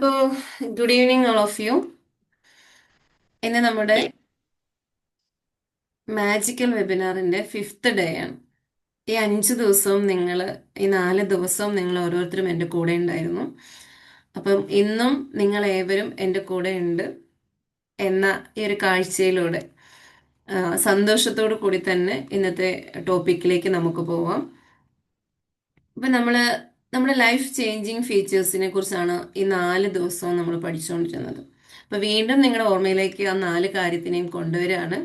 അപ്പോൾ good evening all of you. ഇന്ന് നമ്മുടെ മാജിക്കൽ വെബിനാറിന്റെ 5th ഡേ ആണ്. ഈ 5 ദിവസവും ഈ 4 ദിവസവും നിങ്ങൾ ഓരോരുത്തരും എൻ്റെ കൂടെ ഉണ്ടായിരുന്നു. അപ്പം ഇന്നും നിങ്ങൾ ഏവരും എൻ്റെ കൂടെ ഉണ്ട് എന്ന ഈ ഒരു കാഴ്ചയിലൂടെ സന്തോഷത്തോടു കൂടി തന്നെ ഇന്നത്തെ ടോപ്പിക്കിലേക്ക് നമുക്ക് പോവാം. അപ്പൊ നമ്മുടെ ലൈഫ് ചേഞ്ചിങ് ഫീച്ചേഴ്സിനെ കുറിച്ചാണ് ഈ 4 ദിവസവും നമ്മൾ പഠിച്ചുകൊണ്ടിരുന്നത്. അപ്പൊ വീണ്ടും നിങ്ങളുടെ ഓർമ്മയിലേക്ക് ആ 4 കാര്യത്തിനെയും കൊണ്ടുവരികയാണ്.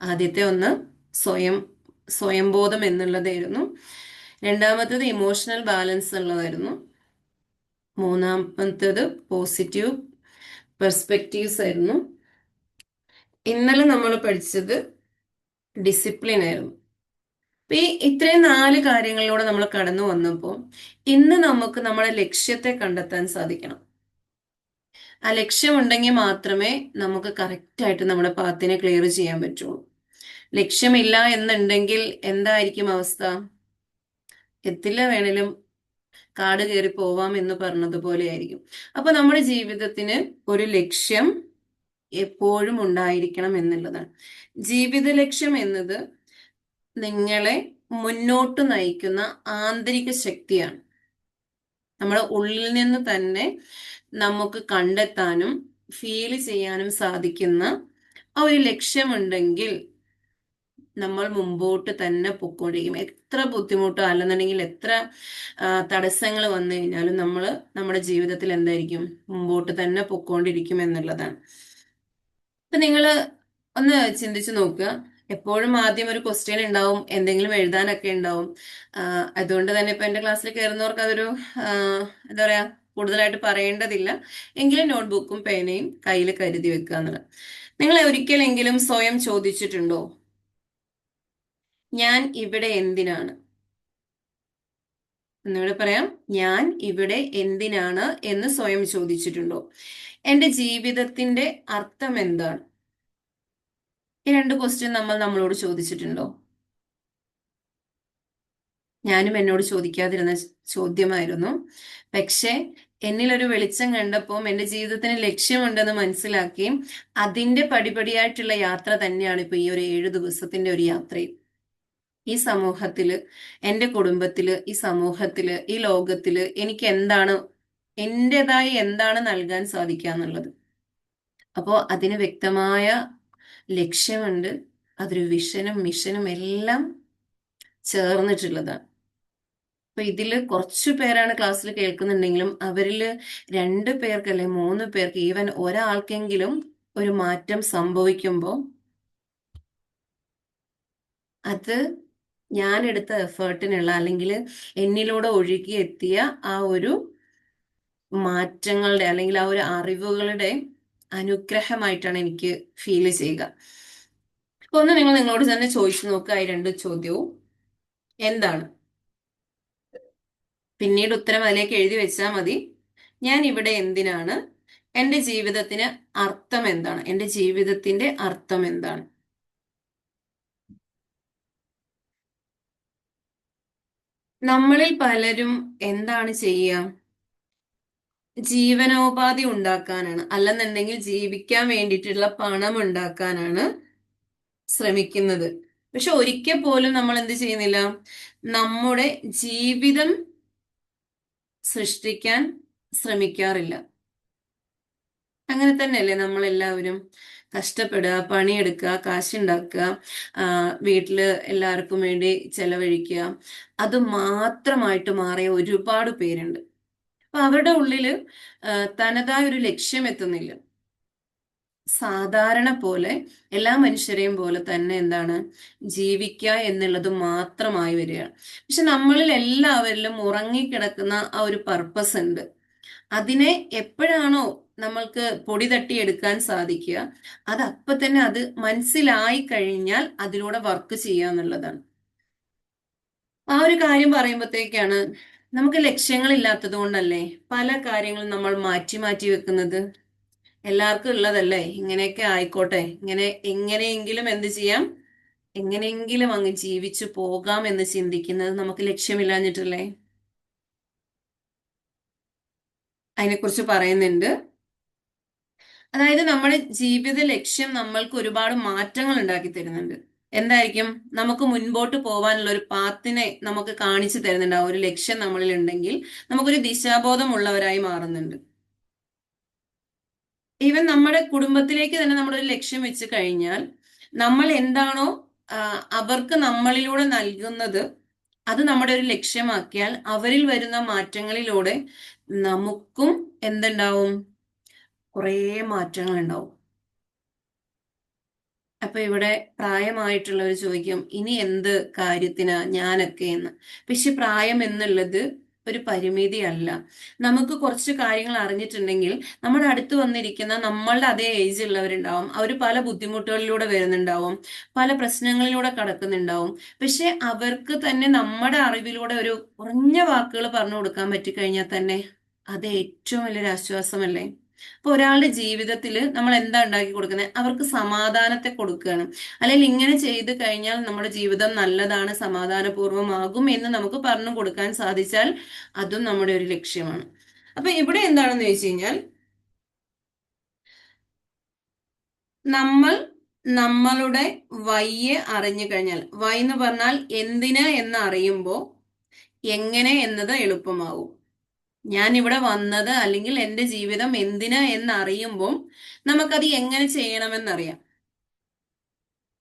ആദ്യത്തെ ഒന്ന് സ്വയംബോധം എന്നുള്ളതായിരുന്നു. രണ്ടാമത്തേത് ഇമോഷണൽ ബാലൻസ് ഉള്ളതായിരുന്നു. മൂന്നാമത്തേത് പോസിറ്റീവ് പെർസ്പെക്റ്റീവ്സ് ആയിരുന്നു. ഇന്നലെ നമ്മൾ പഠിച്ചത് ഡിസിപ്ലിൻ ആയിരുന്നു. അപ്പൊ ഇത്രയും 4 കാര്യങ്ങളിലൂടെ നമ്മൾ കടന്നു വന്നപ്പോൾ ഇന്ന് നമുക്ക് നമ്മുടെ ലക്ഷ്യത്തെ കണ്ടെത്താൻ സാധിക്കണം. ആ ലക്ഷ്യമുണ്ടെങ്കിൽ മാത്രമേ നമുക്ക് കറക്റ്റായിട്ട് നമ്മുടെ പാത്തിനെ ക്ലിയർ ചെയ്യാൻ പറ്റുള്ളൂ. ലക്ഷ്യമില്ല എന്നുണ്ടെങ്കിൽ എന്തായിരിക്കും അവസ്ഥ? എത്തില്ല വേണേലും കാട് കയറി പോവാം എന്ന് പറഞ്ഞതുപോലെ ആയിരിക്കും. അപ്പൊ നമ്മുടെ ജീവിതത്തിന് ഒരു ലക്ഷ്യം എപ്പോഴും ഉണ്ടായിരിക്കണം എന്നുള്ളതാണ്. ജീവിത ലക്ഷ്യം എന്നത് നിങ്ങളെ മുന്നോട്ട് നയിക്കുന്ന ആന്തരിക ശക്തിയാണ്. നമ്മുടെ ഉള്ളിൽ നിന്ന് തന്നെ നമുക്ക് കണ്ടെത്താനും ഫീൽ ചെയ്യാനും സാധിക്കുന്ന ആ ഒരു ലക്ഷ്യമുണ്ടെങ്കിൽ നമ്മൾ മുമ്പോട്ട് തന്നെ പൊക്കോണ്ടിരിക്കും. എത്ര ബുദ്ധിമുട്ടോ അല്ലെന്നുണ്ടെങ്കിൽ എത്ര തടസ്സങ്ങൾ വന്നു കഴിഞ്ഞാലും നമ്മൾ നമ്മുടെ ജീവിതത്തിൽ എന്തായിരിക്കും? മുമ്പോട്ട് തന്നെ പൊക്കോണ്ടിരിക്കും എന്നുള്ളതാണ്. ഇപ്പൊ നിങ്ങൾ ഒന്ന് ചിന്തിച്ചു നോക്കുക. എപ്പോഴും ആദ്യം ഒരു ക്വസ്റ്റ്യൻ ഉണ്ടാവും, എന്തെങ്കിലും എഴുതാനൊക്കെ ഉണ്ടാവും. അതുകൊണ്ട് തന്നെ ഇപ്പൊ എന്റെ ക്ലാസ്സിൽ കയറുന്നവർക്ക് അതൊരു എന്താ പറയാ കൂടുതലായിട്ട് പറയേണ്ടതില്ല. എങ്കിലും നോട്ട്ബുക്കും പേനയും കയ്യിൽ കരുതി വെക്കുക എന്നുള്ളത്. നിങ്ങൾ ഒരിക്കലെങ്കിലും സ്വയം ചോദിച്ചിട്ടുണ്ടോ, ഞാൻ ഇവിടെ എന്തിനാണ്? എന്നിവിടെ പറയാം, ഞാൻ ഇവിടെ എന്തിനാണ് എന്ന് സ്വയം ചോദിച്ചിട്ടുണ്ടോ? എന്റെ ജീവിതത്തിന്റെ അർത്ഥം എന്താണ്? ഈ 2 ക്വസ്റ്റ്യൻ നമ്മളോട് ചോദിച്ചിട്ടുണ്ടോ? ഞാനും എന്നോട് ചോദിക്കാതിരുന്ന ചോദ്യമായിരുന്നു. പക്ഷെ എന്നിലൊരു വെളിച്ചം കണ്ടപ്പോൾ എന്റെ ജീവിതത്തിന് ലക്ഷ്യമുണ്ടെന്ന് മനസ്സിലാക്കി അതിന്റെ പടിപടിയായിട്ടുള്ള യാത്ര തന്നെയാണ് ഇപ്പൊ ഈ ഒരു 7 ദിവസത്തിന്റെ ഒരു യാത്രയും. ഈ സമൂഹത്തില്, എൻ്റെ കുടുംബത്തില്, ഈ സമൂഹത്തില്, ഈ ലോകത്തില് എനിക്ക് എന്റേതായി എന്താണ് നൽകാൻ സാധിക്കുക എന്നുള്ളത്. അപ്പോ അതിന് വ്യക്തമായ ലക്ഷ്യമുണ്ട്. അതൊരു വിഷനും മിഷനും എല്ലാം ചേർന്നിട്ടുള്ളതാണ്. അപ്പൊ ഇതില് കുറച്ചു പേരാണ് ക്ലാസ്സിൽ കേൾക്കുന്നുണ്ടെങ്കിലും അവരില് 2 പേർക്ക് അല്ലെ 3 പേർക്ക്, ഈവൻ ഒരാൾക്കെങ്കിലും ഒരു മാറ്റം സംഭവിക്കുമ്പോൾ അത് ഞാൻ എടുത്ത എഫേർട്ടിനുള്ള അല്ലെങ്കിൽ എന്നിലൂടെ ഒഴുകി എത്തിയ ആ ഒരു മാറ്റങ്ങളുടെ അല്ലെങ്കിൽ ആ ഒരു അറിവുകളുടെ അനുഗ്രഹമായിട്ടാണ് എനിക്ക് ഫീൽ ചെയ്യുക. അപ്പൊ ഒന്ന് നിങ്ങളോട് തന്നെ ചോദിച്ചു നോക്കുക, ഈ 2 ചോദ്യവും എന്താണ്? പിന്നീട് ഉത്തരം അതിലേക്ക് എഴുതി വെച്ചാൽ മതി. ഞാൻ ഇവിടെ എന്തിനാണ്? എൻ്റെ ജീവിതത്തിന് അർത്ഥം എന്താണ്? എൻ്റെ ജീവിതത്തിന്റെ അർത്ഥം എന്താണ്? നമ്മളിൽ പലരും എന്താണ് ചെയ്യുക? ജീവനോപാധി ഉണ്ടാക്കാനാണ്, അല്ലെന്നുണ്ടെങ്കിൽ ജീവിക്കാൻ വേണ്ടിയിട്ടുള്ള പണം ഉണ്ടാക്കാനാണ് ശ്രമിക്കുന്നത്. പക്ഷെ ഒരിക്കൽ പോലും നമ്മൾ എന്ത് ചെയ്യുന്നില്ല? നമ്മുടെ ജീവിതം സൃഷ്ടിക്കാൻ ശ്രമിക്കാറില്ല. അങ്ങനെ തന്നെയല്ലേ നമ്മളെല്ലാവരും? കഷ്ടപ്പെടുക, പണിയെടുക്കുക, കാശുണ്ടാക്കുക, വീട്ടില് എല്ലാവർക്കും വേണ്ടി ചെലവഴിക്കുക, അത് മാത്രമായിട്ട് മാറിയ ഒരുപാട് പേരുണ്ട്. അപ്പൊ അവരുടെ ഉള്ളില് തനതായ ഒരു ലക്ഷ്യം എത്തുന്നില്ല. സാധാരണ പോലെ എല്ലാ മനുഷ്യരെയും പോലെ തന്നെ എന്താണ് ജീവിക്കുക എന്നുള്ളത് മാത്രമായി വരികയാണ്. പക്ഷെ നമ്മളിൽ എല്ലാവരിലും ഉറങ്ങിക്കിടക്കുന്ന ആ ഒരു പർപ്പസ് ഉണ്ട്. അതിനെ എപ്പോഴാണോ നമ്മൾക്ക് പൊടി തട്ടിയെടുക്കാൻ സാധിക്കുക, അത് അപ്പൊ തന്നെ അത് മനസ്സിലായി കഴിഞ്ഞാൽ അതിലൂടെ വർക്ക് ചെയ്യുക എന്നുള്ളതാണ്. ആ ഒരു കാര്യം പറയുമ്പോഴത്തേക്കാണ് നമുക്ക് ലക്ഷ്യങ്ങൾ ഇല്ലാത്തത് കൊണ്ടല്ലേ പല കാര്യങ്ങളും നമ്മൾ മാറ്റി മാറ്റി വെക്കുന്നത്. എല്ലാവർക്കും ഉള്ളതല്ലേ ഇങ്ങനെയൊക്കെ ആയിക്കോട്ടെ, എങ്ങനെയെങ്കിലും എന്ത് ചെയ്യാം, എങ്ങനെയെങ്കിലും അങ്ങ് ജീവിച്ചു പോകാം എന്ന് ചിന്തിക്കുന്നത് നമുക്ക് ലക്ഷ്യമില്ലാഞ്ഞിട്ടല്ലേ? അതിനെക്കുറിച്ച് പറയുന്നുണ്ട്. അതായത് നമ്മുടെ ജീവിത ലക്ഷ്യം നമ്മൾക്ക് ഒരുപാട് മാറ്റങ്ങൾ ഉണ്ടാക്കി തരുന്നുണ്ട്. എന്തായിരിക്കും? നമുക്ക് മുൻപോട്ട് പോകാനുള്ള ഒരു പാത്തിനെ നമുക്ക് കാണിച്ചു തരുന്നുണ്ട്. ആ ഒരു ലക്ഷ്യം നമ്മളിൽ ഉണ്ടെങ്കിൽ നമുക്കൊരു ദിശാബോധമുള്ളവരായി മാറുന്നുണ്ട്. ഈവൻ നമ്മുടെ കുടുംബത്തിലേക്ക് തന്നെ നമ്മളൊരു ലക്ഷ്യം വെച്ച് കഴിഞ്ഞാൽ നമ്മൾ എന്താണോ അവർക്ക് നമ്മളിലൂടെ നൽകുന്നത്, അത് നമ്മുടെ ഒരു ലക്ഷ്യമാക്കിയാൽ അവരിൽ വരുന്ന മാറ്റങ്ങളിലൂടെ നമുക്കും എന്തുണ്ടാവും? കുറേ മാറ്റങ്ങൾ ഉണ്ടാവും. അപ്പൊ ഇവിടെ പ്രായമായിട്ടുള്ളവർ ചോദിക്കും, ഇനി എന്ത് കാര്യത്തിനാ ഞാനൊക്കെ എന്ന്. പക്ഷെ പ്രായം എന്നുള്ളത് ഒരു പരിമിതിയല്ല. നമുക്ക് കുറച്ച് കാര്യങ്ങൾ അറിഞ്ഞിട്ടുണ്ടെങ്കിൽ നമ്മുടെ അടുത്ത് വന്നിരിക്കുന്ന നമ്മളുടെ അതേ ഏജ് ഉള്ളവരുണ്ടാവും, അവർ പല ബുദ്ധിമുട്ടുകളിലൂടെ വരുന്നുണ്ടാവും, പല പ്രശ്നങ്ങളിലൂടെ കടക്കുന്നുണ്ടാവും. പക്ഷെ അവർക്ക് തന്നെ നമ്മുടെ അറിവിലൂടെ ഒരു കുറഞ്ഞ വാക്കുകൾ പറഞ്ഞു കൊടുക്കാൻ പറ്റിക്കഴിഞ്ഞാൽ തന്നെ അത് ഏറ്റവും വലിയൊരു ആശ്വാസമല്ലേ? അപ്പൊ ഒരാളുടെ ജീവിതത്തിൽ നമ്മൾ എന്താ ഉണ്ടാക്കി കൊടുക്കുന്നത്? അവർക്ക് സമാധാനത്തെ കൊടുക്കുകയാണ്. അല്ലെങ്കിൽ ഇങ്ങനെ ചെയ്തു കഴിഞ്ഞാൽ നമ്മുടെ ജീവിതം നല്ലതാണ്, സമാധാനപൂർവ്വമാകും എന്ന് നമുക്ക് പറഞ്ഞു കൊടുക്കാൻ സാധിച്ചാൽ അതും നമ്മുടെ ഒരു ലക്ഷ്യമാണ്. അപ്പൊ ഇവിടെ എന്താണെന്ന് ചോദിച്ചു കഴിഞ്ഞാൽ, നമ്മൾ നമ്മളുടെ വയ്യെ അറിഞ്ഞു കഴിഞ്ഞാൽ, വൈ എന്ന് പറഞ്ഞാൽ എന്തിന് എന്ന് അറിയുമ്പോൾ എങ്ങനെ എന്നത് എളുപ്പമാവും. ഞാൻ ഇവിടെ വന്നത് അല്ലെങ്കിൽ എൻ്റെ ജീവിതം എന്തിന് എന്നറിയുമ്പോൾ നമുക്കത് എങ്ങനെ ചെയ്യണമെന്നറിയാം.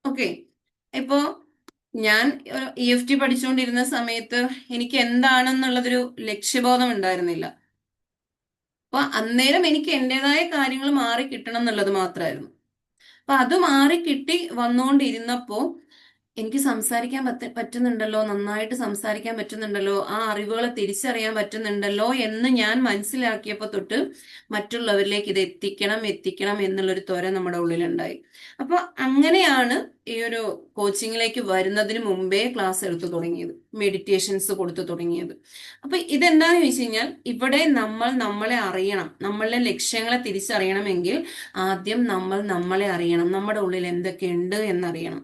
ഓക്കെ. ഇപ്പോ ഞാൻ EFT പഠിച്ചുകൊണ്ടിരുന്ന സമയത്ത് എനിക്ക് എന്താണെന്നുള്ളതൊരു ലക്ഷ്യബോധം ഉണ്ടായിരുന്നില്ല. അപ്പൊ അന്നേരം എനിക്ക് എന്റേതായ കാര്യങ്ങൾ മാറി കിട്ടണം എന്നുള്ളത് മാത്രമായിരുന്നു. അപ്പൊ അത് മാറി കിട്ടി വന്നുകൊണ്ടിരുന്നപ്പോ എനിക്ക് സംസാരിക്കാൻ പറ്റുന്നുണ്ടല്ലോ, നന്നായിട്ട് സംസാരിക്കാൻ പറ്റുന്നുണ്ടല്ലോ, ആ അറിവുകളെ തിരിച്ചറിയാൻ പറ്റുന്നുണ്ടല്ലോ എന്ന് ഞാൻ മനസ്സിലാക്കിയപ്പോ തൊട്ട് മറ്റുള്ളവരിലേക്ക് ഇത് എത്തിക്കണം എത്തിക്കണം എന്നുള്ളൊരു ത്വര നമ്മുടെ ഉള്ളിലുണ്ടായി. അപ്പൊ അങ്ങനെയാണ് ഈ ഒരു കോച്ചിങ്ങിലേക്ക് വരുന്നതിന് മുമ്പേ ക്ലാസ് എടുത്തു തുടങ്ങിയത്, മെഡിറ്റേഷൻസ് കൊടുത്തു തുടങ്ങിയത്. അപ്പൊ ഇതെന്താന്ന് ചോദിച്ചു കഴിഞ്ഞാൽ, ഇവിടെ നമ്മൾ നമ്മളെ അറിയണം. നമ്മളുടെ ലക്ഷ്യങ്ങളെ തിരിച്ചറിയണമെങ്കിൽ ആദ്യം നമ്മൾ നമ്മളെ അറിയണം, നമ്മുടെ ഉള്ളിൽ എന്തൊക്കെയുണ്ട് എന്നറിയണം.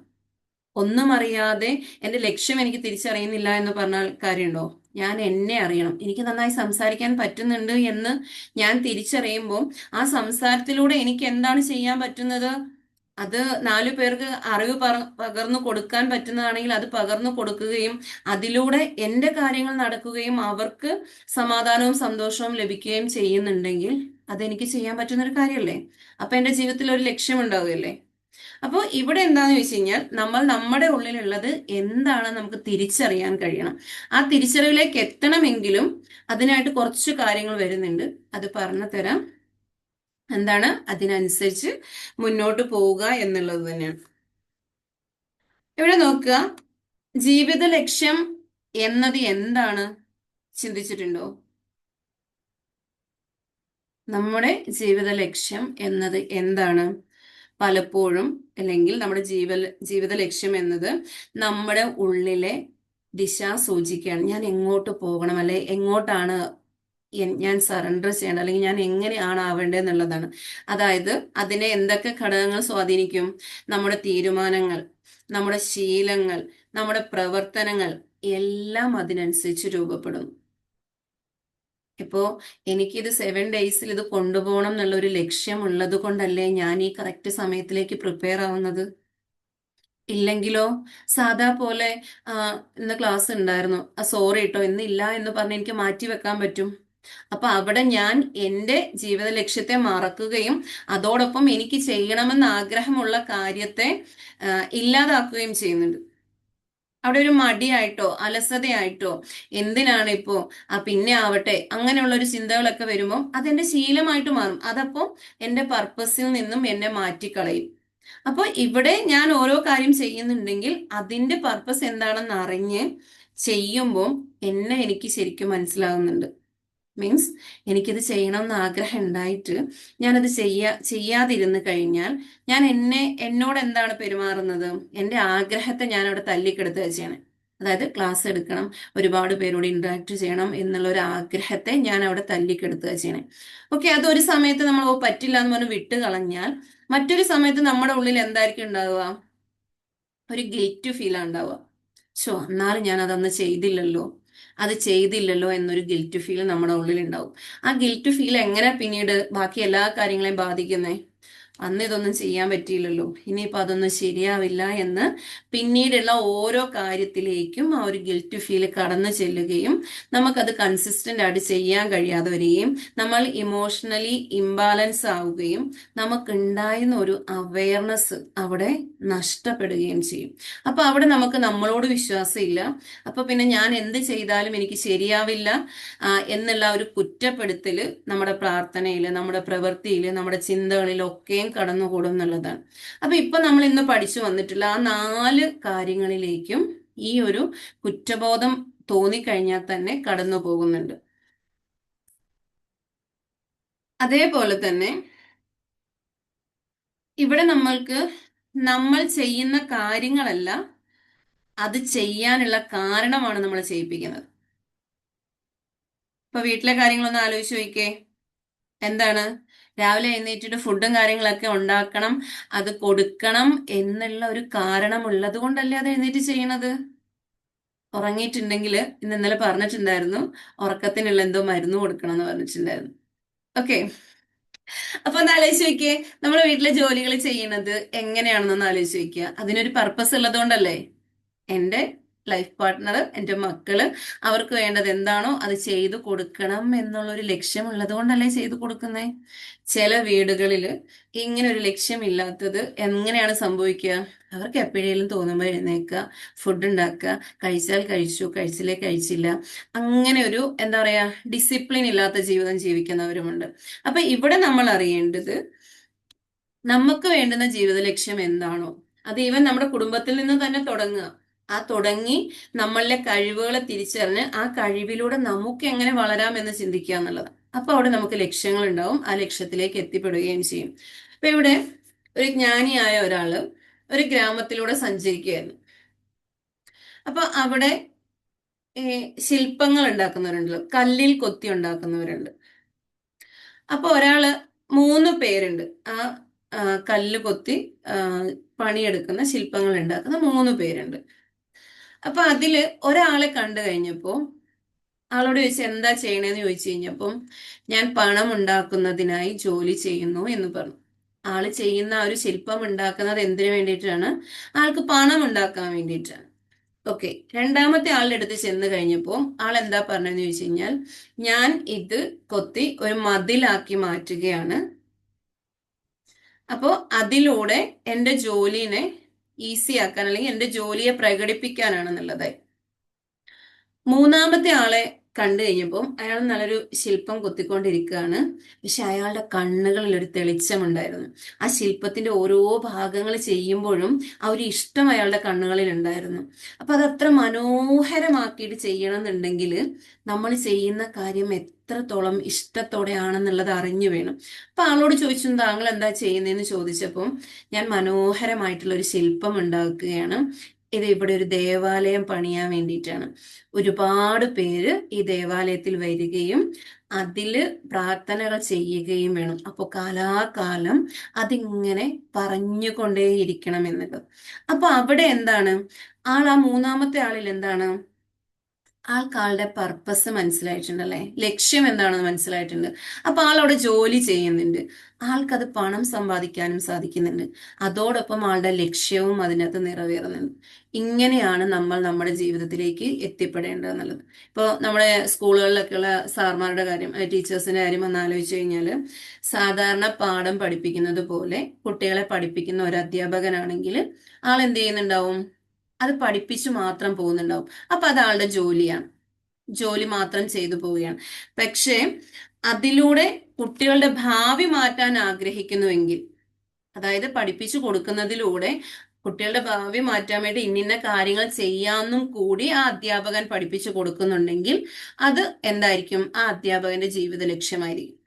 ഒന്നും അറിയാതെ എന്റെ ലക്ഷ്യം എനിക്ക് തിരിച്ചറിയുന്നില്ല എന്ന് പറഞ്ഞാൽ കാര്യമുണ്ടോ? ഞാൻ എന്നെ അറിയണം. എനിക്ക് നന്നായി സംസാരിക്കാൻ പറ്റുന്നുണ്ട് എന്ന് ഞാൻ തിരിച്ചറിയുമ്പോൾ ആ സംസാരത്തിലൂടെ എനിക്ക് എന്താണ് ചെയ്യാൻ പറ്റുന്നത്? അത് 4 പേർക്ക് അറിവ് പകർന്നു കൊടുക്കാൻ പറ്റുന്നതാണെങ്കിൽ അത് പകർന്നു കൊടുക്കുകയും അതിലൂടെ എന്റെ കാര്യങ്ങൾ നടക്കുകയും അവർക്ക് സമാധാനവും സന്തോഷവും ലഭിക്കുകയും ചെയ്യുന്നുണ്ടെങ്കിൽ അതെനിക്ക് ചെയ്യാൻ പറ്റുന്ന ഒരു കാര്യമല്ലേ? അപ്പൊ എന്റെ ജീവിതത്തിൽ ഒരു ലക്ഷ്യം ഉണ്ടാവുകയല്ലേ? അപ്പോൾ ഇവിടെ എന്താന്ന് ചോദിച്ചു കഴിഞ്ഞാൽ, നമ്മൾ നമ്മുടെ ഉള്ളിലുള്ളത് എന്താണ് നമുക്ക് തിരിച്ചറിയാൻ കഴിയണം. ആ തിരിച്ചറിവിലേക്ക് എത്തണമെങ്കിലും അതിനായിട്ട് കുറച്ച് കാര്യങ്ങൾ വരുന്നുണ്ട്, അത് പറഞ്ഞു തരാം. എന്താണ് അതിനനുസരിച്ച് മുന്നോട്ട് പോവുക എന്നുള്ളത് തന്നെയാണ്. ഇവിടെ നോക്കുക, ജീവിത ലക്ഷ്യം എന്നത് എന്താണ്? ചിന്തിച്ചിട്ടുണ്ടോ? നമ്മുടെ ജീവിത ലക്ഷ്യം എന്നത് എന്താണ്? പലപ്പോഴും അല്ലെങ്കിൽ നമ്മുടെ ജീവിത ലക്ഷ്യം എന്നത് നമ്മുടെ ഉള്ളിലെ ദിശാസൂചികയാണ്. ഞാൻ എങ്ങോട്ട് പോകണം, അല്ലെ എങ്ങോട്ടാണ് ഞാൻ സറണ്ടർ ചെയ്യേണ്ടത്, അല്ലെങ്കിൽ ഞാൻ എങ്ങനെയാണ് ആവേണ്ടത് എന്നുള്ളതാണ്. അതായത് അതിനെ എന്തൊക്കെ ഘടകങ്ങൾ സ്വാധീനിക്കും? നമ്മുടെ തീരുമാനങ്ങൾ, നമ്മുടെ ശീലങ്ങൾ, നമ്മുടെ പ്രവർത്തനങ്ങൾ എല്ലാം അതിനനുസരിച്ച് രൂപപ്പെടും. ഇപ്പോ എനിക്കിത് 7 ഡേയ്സിൽ ഇത് കൊണ്ടുപോകണം എന്നുള്ള ഒരു ലക്ഷ്യം ഉള്ളത് കൊണ്ടല്ലേ ഞാൻ ഈ കറക്റ്റ് സമയത്തിലേക്ക് പ്രിപ്പയർ ആവുന്നത്? ഇല്ലെങ്കിലോ? സാധാ പോലെ ഇന്ന് ക്ലാസ് ഉണ്ടായിരുന്നു, സോറി കേട്ടോ ഇന്നില്ല എന്ന് പറഞ്ഞ് എനിക്ക് മാറ്റി വെക്കാൻ പറ്റും? അപ്പൊ അവിടെ ഞാൻ എൻ്റെ ജീവിത ലക്ഷ്യത്തെ മറക്കുകയും അതോടൊപ്പം എനിക്ക് ചെയ്യണമെന്ന് ആഗ്രഹമുള്ള കാര്യത്തെ ഇല്ലാതാക്കുകയും ചെയ്യുന്നുണ്ട്. അവിടെ ഒരു മടിയായിട്ടോ അലസതയായിട്ടോ എന്തിനാണ് ഇപ്പോ പിന്നെ ആവട്ടെ അങ്ങനെയുള്ള ഒരു ചിന്തകളൊക്കെ വരുമ്പോൾ അതെന്റെ ശീലമായിട്ട് മാറും. അതപ്പോ എന്റെ പർപ്പസിൽ നിന്നും എന്നെ മാറ്റിക്കളയും. അപ്പോൾ ഇവിടെ ഞാൻ ഓരോ കാര്യം ചെയ്യുന്നുണ്ടെങ്കിൽ അതിന്റെ പർപ്പസ് എന്താണെന്ന് അറിഞ്ഞ് ചെയ്യുമ്പോൾ എന്നെ എനിക്ക് ശരിക്കും മനസ്സിലാകുന്നുണ്ട്. മീൻസ് എനിക്കിത് ചെയ്യണമെന്ന് ആഗ്രഹം ഉണ്ടായിട്ട് ഞാനത് ചെയ്യാതിരുന്ന് കഴിഞ്ഞാൽ ഞാൻ എന്നോട് എന്താണ് പെരുമാറുന്നത്? എൻ്റെ ആഗ്രഹത്തെ ഞാൻ അവിടെ തല്ലിക്കെടുത്തുക ചെയ്യണം. അതായത് ക്ലാസ് എടുക്കണം, ഒരുപാട് പേരോട് ഇന്ററാക്ട് ചെയ്യണം എന്നുള്ള ഒരു ആഗ്രഹത്തെ ഞാൻ അവിടെ തല്ലിക്കെടുത്തുക ചെയ്യണം. ഓക്കെ, അതൊരു സമയത്ത് നമ്മൾ പറ്റില്ല എന്ന് പറഞ്ഞ് വിട്ട് കളഞ്ഞാൽ മറ്റൊരു സമയത്ത് നമ്മുടെ ഉള്ളിൽ എന്തായിരിക്കും ഉണ്ടാവുക? ഒരു ഗിൽറ്റ് ഫീലാണ് ഉണ്ടാവുക. എന്നാലും ഞാൻ അതന്ന് ചെയ്തില്ലല്ലോ, അത് ചെയ്തില്ലല്ലോ എന്നൊരു ഗിൽറ്റ് ഫീൽ നമ്മുടെ ഉള്ളിൽ ഉണ്ടാവും. ആ ഗിൽറ്റ് ഫീൽ എങ്ങനെ പിന്നീട് ബാക്കി എല്ലാ കാര്യങ്ങളെയും ബാധിക്കുന്നേ? അന്ന് ഇതൊന്നും ചെയ്യാൻ പറ്റിയില്ലല്ലോ, ഇനിയിപ്പോൾ അതൊന്നും ശരിയാവില്ല എന്ന് പിന്നീടുള്ള ഓരോ കാര്യത്തിലേക്കും ആ ഒരു ഗിൽറ്റ് ഫീൽ കടന്നു ചെല്ലുകയും നമുക്കത് കൺസിസ്റ്റന്റ് ആയിട്ട് ചെയ്യാൻ കഴിയാതെ വരികയും നമ്മൾ ഇമോഷണലി ഇംബാലൻസ് ആവുകയും നമുക്കുണ്ടായിരുന്ന ഒരു അവയർനെസ് അവിടെ നഷ്ടപ്പെടുകയും ചെയ്യും. അപ്പൊ അവിടെ നമുക്ക് നമ്മളോട് വിശ്വാസമില്ല. അപ്പൊ പിന്നെ ഞാൻ എന്ത് ചെയ്താലും എനിക്ക് ശരിയാവില്ല എന്നുള്ള ഒരു കുറ്റപ്പെടുത്തല് നമ്മുടെ പ്രാർത്ഥനയിൽ, നമ്മുടെ പ്രവൃത്തിയിൽ, നമ്മുടെ ചിന്തകളിലൊക്കെയും കടന്നുകൂടും എന്നുള്ളതാണ്. അപ്പൊ ഇപ്പൊ നമ്മൾ ഇന്ന് പഠിച്ചു വന്നിട്ടുള്ള ആ 4 കാര്യങ്ങളിലേക്കും ഈ ഒരു കുറ്റബോധം തോന്നിക്കഴിഞ്ഞാൽ തന്നെ കടന്നു പോകുന്നുണ്ട്. അതേപോലെ തന്നെ ഇവിടെ നമ്മൾക്ക് നമ്മൾ ചെയ്യുന്ന കാര്യങ്ങളല്ല, അത് ചെയ്യാനുള്ള കാരണമാണ് നമ്മൾ ചെയ്യിപ്പിക്കുന്നത്. ഇപ്പൊ വീട്ടിലെ കാര്യങ്ങളൊന്ന് ആലോചിച്ച് നോക്കിക്കേ. എന്താണ്? രാവിലെ എഴുന്നേറ്റിട്ട് ഫുഡും കാര്യങ്ങളൊക്കെ ഉണ്ടാക്കണം, അത് കൊടുക്കണം എന്നുള്ള ഒരു കാരണം ഉള്ളത് കൊണ്ടല്ലേ അത് എഴുന്നേറ്റ് ചെയ്യണത്. ഉറങ്ങിയിട്ടുണ്ടെങ്കിൽ ഇന്നലെ പറഞ്ഞിട്ടുണ്ടായിരുന്നു, ഉറക്കത്തിനുള്ള എന്തോ മരുന്ന് കൊടുക്കണം എന്ന് പറഞ്ഞിട്ടുണ്ടായിരുന്നു. ഓക്കെ, അപ്പൊ ഒന്ന് ആലോചിച്ച് നോക്കിയേ, നമ്മുടെ വീട്ടിലെ ജോലികൾ ചെയ്യുന്നത് എങ്ങനെയാണെന്നൊന്ന് ആലോചിച്ച് നോക്കിയ. അതിനൊരു പർപ്പസ് ഉള്ളത് കൊണ്ടല്ലേ. എൻ്റെ ലൈഫ് പാർട്ട്ണർ, എൻ്റെ മക്കള്, അവർക്ക് വേണ്ടത് എന്താണോ അത് ചെയ്തു കൊടുക്കണം എന്നുള്ളൊരു ലക്ഷ്യമുള്ളത് കൊണ്ടല്ലേ ചെയ്തു കൊടുക്കുന്നേ. ചില വീടുകളിൽ ഇങ്ങനെ ഒരു ലക്ഷ്യമില്ലാത്തത് എങ്ങനെയാണ് സംഭവിക്കുക? അവർക്ക് എപ്പോഴേലും തോന്നുമ്പോൾ എഴുന്നേക്കുക, ഫുഡ് ഉണ്ടാക്കുക, കഴിച്ചാൽ കഴിച്ചു, കഴിച്ചില്ലേ കഴിച്ചില്ല, അങ്ങനെ ഒരു എന്താ പറയാ ഡിസിപ്ലിൻ ഇല്ലാത്ത ജീവിതം ജീവിക്കുന്നവരുമുണ്ട്. അപ്പൊ ഇവിടെ നമ്മൾ അറിയേണ്ടത് നമുക്ക് വേണ്ടുന്ന ജീവിത ലക്ഷ്യം എന്താണോ അത് ഈവൻ നമ്മുടെ കുടുംബത്തിൽ നിന്ന് തന്നെ തുടങ്ങുക. ആ തുടങ്ങി നമ്മളിലെ കഴിവുകളെ തിരിച്ചറിഞ്ഞ് ആ കഴിവിലൂടെ നമുക്ക് എങ്ങനെ വളരാം എന്ന് ചിന്തിക്കുക എന്നുള്ളത്. അപ്പൊ അവിടെ നമുക്ക് ലക്ഷ്യങ്ങൾ ഉണ്ടാവും, ആ ലക്ഷ്യത്തിലേക്ക് എത്തിപ്പെടുകയും ചെയ്യും. അപ്പൊ ഇവിടെ ഒരു ജ്ഞാനിയായ ഒരാള് ഒരു ഗ്രാമത്തിലൂടെ സഞ്ചരിക്കുകയായിരുന്നു. അപ്പൊ അവിടെ ശില്പങ്ങൾ ഉണ്ടാക്കുന്നവരുണ്ടല്ലോ, കല്ലിൽ കൊത്തി ഉണ്ടാക്കുന്നവരുണ്ട്. അപ്പൊ ഒരാള് 3 പേരുണ്ട് ആ കല്ല് കൊത്തി ആ, പണിയെടുക്കുന്ന ശില്പങ്ങൾ ഉണ്ടാക്കുന്ന 3 പേരുണ്ട്. അപ്പൊ അതില് ഒരാളെ കണ്ടു കഴിഞ്ഞപ്പോ ആളോട് ചോദിച്ചു എന്താ ചെയ്യണേന്ന് ചോദിച്ചു കഴിഞ്ഞപ്പം ഞാൻ പണം ഉണ്ടാക്കുന്നതിനായി ജോലി ചെയ്യുന്നു എന്ന് പറഞ്ഞു. ആള് ചെയ്യുന്ന ആ ഒരു ശില്പം ഉണ്ടാക്കുന്നത് എന്തിനു വേണ്ടിയിട്ടാണ്? ആൾക്ക് പണം ഉണ്ടാക്കാൻ വേണ്ടിയിട്ടാണ്. ഓക്കെ, രണ്ടാമത്തെ ആളുടെ അടുത്ത് ചെന്ന് കഴിഞ്ഞപ്പോൾ ആൾ എന്താ പറഞ്ഞതെന്ന് ചോദിച്ചു കഴിഞ്ഞാൽ ഞാൻ ഇത് കൊത്തി ഒരു മതിലാക്കി മാറ്റുകയാണ്, അപ്പോൾ അതിലൂടെ എൻ്റെ ജോലിനെ ഈസി ആക്കാൻ അല്ലെങ്കിൽ എൻ്റെ ജോലിയെ പ്രകടിപ്പിക്കാനാണെന്നുള്ളത്. മൂന്നാമത്തെ ആളെ കണ്ടു കഴിഞ്ഞപ്പോൾ അയാൾ നല്ലൊരു ശില്പം കൊത്തിക്കൊണ്ടിരിക്കുകയാണ്. പക്ഷെ അയാളുടെ കണ്ണുകളിൽ ഒരു തെളിച്ചമുണ്ടായിരുന്നു. ആ ശില്പത്തിന്റെ ഓരോ ഭാഗങ്ങൾ ചെയ്യുമ്പോഴും ആ ഒരു ഇഷ്ടം അയാളുടെ കണ്ണുകളിൽ ഉണ്ടായിരുന്നു. അപ്പൊ അത് അത്ര മനോഹരമാക്കിയിട്ട് ചെയ്യണം എന്നുണ്ടെങ്കിൽ നമ്മൾ ചെയ്യുന്ന കാര്യം എത്രത്തോളം ഇഷ്ടത്തോടെയാണെന്നുള്ളത് അറിഞ്ഞു വേണം. അപ്പൊ ആളോട് ചോദിച്ചു താങ്കൾ എന്താ ചെയ്യുന്നതെന്ന് ചോദിച്ചപ്പോൾ ഞാൻ മനോഹരമായിട്ടുള്ള ഒരു ശില്പം ഉണ്ടാക്കുകയാണ്, ഇത് ഇവിടെ ഒരു ദേവാലയം പണിയാൻ വേണ്ടിയിട്ടാണ്. ഒരുപാട് പേര് ഈ ദേവാലയത്തിൽ വരികയും അതില് പ്രാർത്ഥനകൾ ചെയ്യുകയും വേണം. അപ്പോൾ കാലാകാലം അതിങ്ങനെ പറഞ്ഞുകൊണ്ടേയിരിക്കണം എന്നുള്ളത്. അപ്പൊ അവിടെ എന്താണ് ആ മൂന്നാമത്തെ ആളിൽ എന്താണ്? ആൾക്കാളുടെ പർപ്പസ് മനസ്സിലായിട്ടുണ്ടല്ലേ, ലക്ഷ്യം എന്താണെന്ന് മനസ്സിലായിട്ടുണ്ട്. അപ്പൊ ആളവിടെ ജോലി ചെയ്യുന്നുണ്ട്, ആൾക്കത് പണം സമ്പാദിക്കാനും സാധിക്കുന്നുണ്ട്, അതോടൊപ്പം ആളുടെ ലക്ഷ്യവും അതിനകത്ത് നിറവേറുന്നുണ്ട്. ഇങ്ങനെയാണ് നമ്മൾ നമ്മുടെ ജീവിതത്തിലേക്ക് എത്തിപ്പെടേണ്ടത് എന്നുള്ളത്. ഇപ്പോൾ നമ്മുടെ സ്കൂളുകളിലൊക്കെയുള്ള സാർമാരുടെ കാര്യം, ടീച്ചേഴ്സിന്റെ കാര്യം ഒന്ന് ആലോചിച്ച് കഴിഞ്ഞാൽ സാധാരണ പാഠം പഠിപ്പിക്കുന്നത് പോലെ കുട്ടികളെ പഠിപ്പിക്കുന്ന ഒരു അധ്യാപകനാണെങ്കിൽ ആൾ എന്ത് ചെയ്യുന്നുണ്ടാവും? അത് പഠിപ്പിച്ചു മാത്രം പോകുന്നുണ്ടാവും. അപ്പൊ അത് ആളുടെ ജോലിയാണ്, ജോലി മാത്രം ചെയ്തു പോവുകയാണ്. പക്ഷേ അതിലൂടെ കുട്ടികളുടെ ഭാവി മാറ്റാൻ ആഗ്രഹിക്കുന്നുവെങ്കിൽ, അതായത് പഠിപ്പിച്ചു കൊടുക്കുന്നതിലൂടെ കുട്ടികളുടെ ഭാവി മാറ്റാൻ വേണ്ടി ഇന്നിന്ന കാര്യങ്ങൾ ചെയ്യാമെന്നും കൂടി ആ അധ്യാപകൻ പഠിപ്പിച്ചു കൊടുക്കുന്നുണ്ടെങ്കിൽ അത് എന്തായിരിക്കും? ആ അധ്യാപകന്റെ ജീവിത ലക്ഷ്യമായിരിക്കും.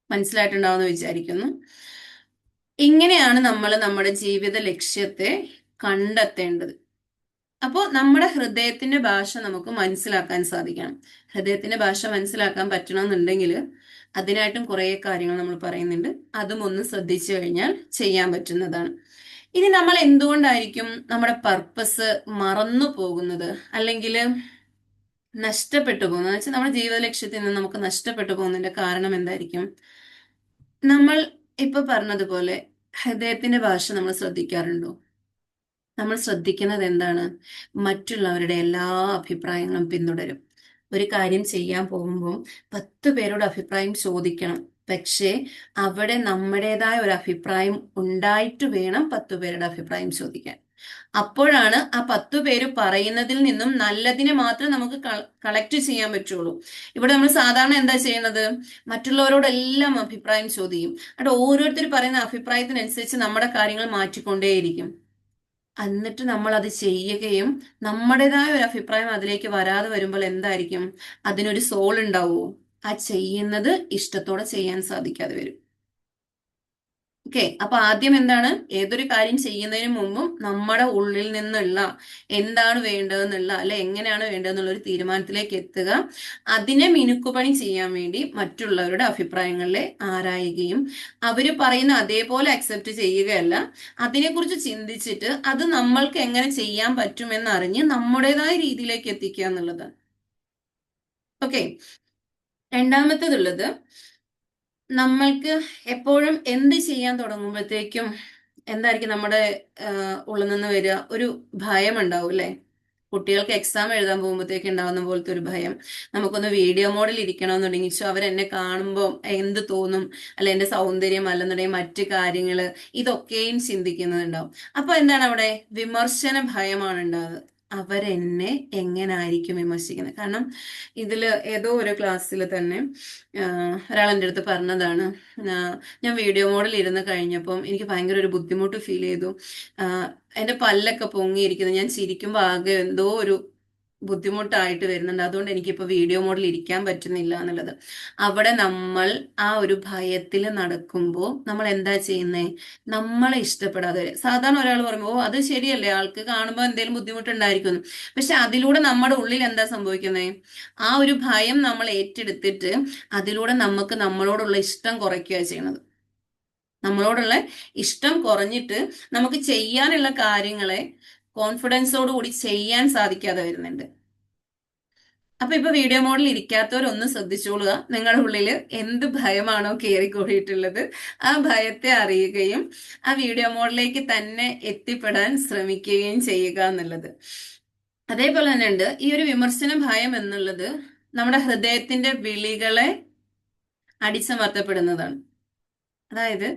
മനസ്സിലായിട്ടുണ്ടാവുമെന്ന് വിചാരിക്കുന്നു. ഇങ്ങനെയാണ് നമ്മൾ നമ്മുടെ ജീവിത ലക്ഷ്യത്തെ കണ്ടെത്തേണ്ടത്. അപ്പോൾ നമ്മുടെ ഹൃദയത്തിന്റെ ഭാഷ നമുക്ക് മനസ്സിലാക്കാൻ സാധിക്കണം. ഹൃദയത്തിന്റെ ഭാഷ മനസ്സിലാക്കാൻ പറ്റണമെന്നുണ്ടെങ്കിൽ അതിനായിട്ടും കുറേ കാര്യങ്ങൾ നമ്മൾ പറയുന്നുണ്ട്. അതും ഒന്ന് ശ്രദ്ധിച്ചു കഴിഞ്ഞാൽ ചെയ്യാൻ പറ്റുന്നതാണ്. ഇനി നമ്മൾ എന്തുകൊണ്ടായിരിക്കും നമ്മുടെ പർപ്പസ് മറന്നു പോകുന്നത്? അല്ലെങ്കിൽ നഷ്ടപ്പെട്ടു പോകുന്നത് എന്ന് വെച്ചാൽ നമ്മുടെ ജീവിത ലക്ഷ്യത്തിൽ നിന്ന് നമുക്ക് നഷ്ടപ്പെട്ടു പോകുന്നതിന്റെ കാരണം എന്തായിരിക്കും? നമ്മൾ ഇപ്പൊ പറഞ്ഞതുപോലെ ഹൃദയത്തിന്റെ ഭാഷ നമ്മൾ ശ്രദ്ധിക്കാറുണ്ടോ? നമ്മൾ ശ്രദ്ധിക്കുന്നത് എന്താണ്? മറ്റുള്ളവരുടെ എല്ലാ അഭിപ്രായങ്ങളും പിന്തുടരും. ഒരു കാര്യം ചെയ്യാൻ പോകുമ്പോൾ 10 പേരുടെ അഭിപ്രായം ചോദിക്കണം. പക്ഷേ അവിടെ നമ്മുടേതായ ഒരു അഭിപ്രായം ഉണ്ടായിട്ട് വേണം 10 പേരുടെ അഭിപ്രായം ചോദിക്കാൻ. അപ്പോഴാണ് ആ 10 പേര് പറയുന്നതിൽ നിന്നും നല്ലതിനെ മാത്രം നമുക്ക് കളക്ട് ചെയ്യാൻ പറ്റുള്ളൂ. ഇവിടെ നമ്മൾ സാധാരണ എന്താ ചെയ്യുന്നത്? മറ്റുള്ളവരോടെല്ലാം അഭിപ്രായം ചോദിക്കും. അവിടെ ഓരോരുത്തർ പറയുന്ന അഭിപ്രായത്തിനനുസരിച്ച് നമ്മുടെ കാര്യങ്ങൾ മാറ്റിക്കൊണ്ടേയിരിക്കും. എന്നിട്ട് നമ്മൾ അത് ചെയ്യുകയും നമ്മുടേതായ ഒരു അഭിപ്രായം അതിലേക്ക് വരാതെ വരുമ്പോൾ എന്തായിരിക്കും? അതിനൊരു സോൾ ഉണ്ടാവുമോ? ആ ചെയ്യുന്നത് ഇഷ്ടത്തോടെ ചെയ്യാൻ സാധിക്കാതെ വരും. ഓക്കെ, അപ്പൊ ആദ്യം എന്താണ്? ഏതൊരു കാര്യം ചെയ്യുന്നതിന് മുമ്പും നമ്മുടെ ഉള്ളിൽ നിന്നുള്ള എന്താണ് വേണ്ടതെന്നുള്ള അല്ലെ എങ്ങനെയാണ് വേണ്ടതെന്നുള്ള ഒരു തീരുമാനത്തിലേക്ക് എത്തുക. അതിനെ മിനുക്കുപണി ചെയ്യാൻ വേണ്ടി മറ്റുള്ളവരുടെ അഭിപ്രായങ്ങളെ ആരായുകയും അവര് പറയുന്ന അതേപോലെ അക്സെപ്റ്റ് ചെയ്യുകയല്ല, അതിനെക്കുറിച്ച് ചിന്തിച്ചിട്ട് അത് നമ്മൾക്ക് എങ്ങനെ ചെയ്യാൻ പറ്റുമെന്നറിഞ്ഞ് നമ്മുടേതായ രീതിയിലേക്ക് എത്തിക്കുക എന്നുള്ളതാണ്. ഓക്കെ, രണ്ടാമത്തേതുള്ളത്, നമ്മൾക്ക് എപ്പോഴും എന്ത് ചെയ്യാൻ തുടങ്ങുമ്പോഴത്തേക്കും എന്തായിരിക്കും നമ്മുടെ ഉള്ളിൽ നിന്ന് വരിക? ഒരു ഭയം ഉണ്ടാവും അല്ലെ? കുട്ടികൾക്ക് എക്സാം എഴുതാൻ പോകുമ്പോഴത്തേക്ക് ഉണ്ടാവുന്ന പോലത്തെ ഒരു ഭയം. നമുക്കൊന്ന് വീഡിയോ മോഡിൽ ഇരിക്കണമെന്നുണ്ടെങ്കിൽ അവരെന്നെ കാണുമ്പോൾ എന്ത് തോന്നും, അല്ല എന്റെ സൗന്ദര്യം അല്ലെന്നുണ്ടെങ്കിൽ മറ്റു കാര്യങ്ങള്, ഇതൊക്കെയും ചിന്തിക്കുന്നുണ്ടാവും. അപ്പൊ എന്താണ് അവിടെ? വിമർശന ഭയമാണ് ഉണ്ടാകുന്നത്. അവരെന്നെ എങ്ങനായിരിക്കും വിമർശിക്കുന്നത്? കാരണം ഇതില് ഏതോ ഒരു ക്ലാസ്സിൽ തന്നെ ഒരാൾ എൻ്റെ അടുത്ത് പറഞ്ഞതാണ്, ഞാൻ വീഡിയോ മോഡിൽ ഇരുന്ന് കഴിഞ്ഞപ്പം എനിക്ക് ഭയങ്കര ഒരു ബുദ്ധിമുട്ട് ഫീൽ ചെയ്തു. എന്റെ പല്ലൊക്കെ പൊങ്ങിയിരിക്കുന്നു, ഞാൻ ചിരിക്കുമ്പോൾ ആകെ എന്തോ ഒരു ബുദ്ധിമുട്ടായിട്ട് വരുന്നുണ്ട്, അതുകൊണ്ട് എനിക്കിപ്പോൾ വീഡിയോ മോഡിൽ ഇരിക്കാൻ പറ്റുന്നില്ല എന്നുള്ളത്. അവിടെ നമ്മൾ ആ ഒരു ഭയത്തിൽ നടക്കുമ്പോൾ നമ്മൾ എന്താ ചെയ്യുന്നേ? നമ്മളെ ഇഷ്ടപ്പെടാതെ സാധാരണ ഒരാൾ പറയുമ്പോൾ ഓ അത് ശരിയല്ലേ, ആൾക്ക് കാണുമ്പോൾ എന്തെങ്കിലും ബുദ്ധിമുട്ടുണ്ടായിരിക്കുന്നു. പക്ഷെ അതിലൂടെ നമ്മുടെ ഉള്ളിൽ എന്താ സംഭവിക്കുന്നത്? ആ ഒരു ഭയം നമ്മൾ ഏറ്റെടുത്തിട്ട് അതിലൂടെ നമുക്ക് നമ്മളോടുള്ള ഇഷ്ടം കുറയ്ക്കുക ചെയ്യുന്നത്. നമ്മളോടുള്ള ഇഷ്ടം കുറഞ്ഞിട്ട് നമുക്ക് ചെയ്യാനുള്ള കാര്യങ്ങളെ കോൺഫിഡൻസോട് കൂടി ചെയ്യാൻ സാധിക്കാതെ വരുന്നുണ്ട്. അപ്പൊ ഇപ്പൊ വീഡിയോ മോഡിൽ ഇരിക്കാത്തവരൊന്ന് ശ്രദ്ധിച്ചോളുക. നിങ്ങളുടെ ഉള്ളിൽ എന്ത് ഭയമാണോ കയറിക്കൂടിയിട്ടുള്ളത് ആ ഭയത്തെ അറിയുകയും ആ വീഡിയോ മോഡിലേക്ക് തന്നെ എത്തിപ്പെടാൻ ശ്രമിക്കുകയും ചെയ്യുക എന്നുള്ളത്. അതേപോലെ തന്നെ ഉണ്ട് ഈ ഒരു വിമർശന ഭയം എന്നുള്ളത് നമ്മുടെ ഹൃദയത്തിന്റെ വിളികളെ അടിച്ചമർത്തപ്പെടുന്നതാണ്. അതായത്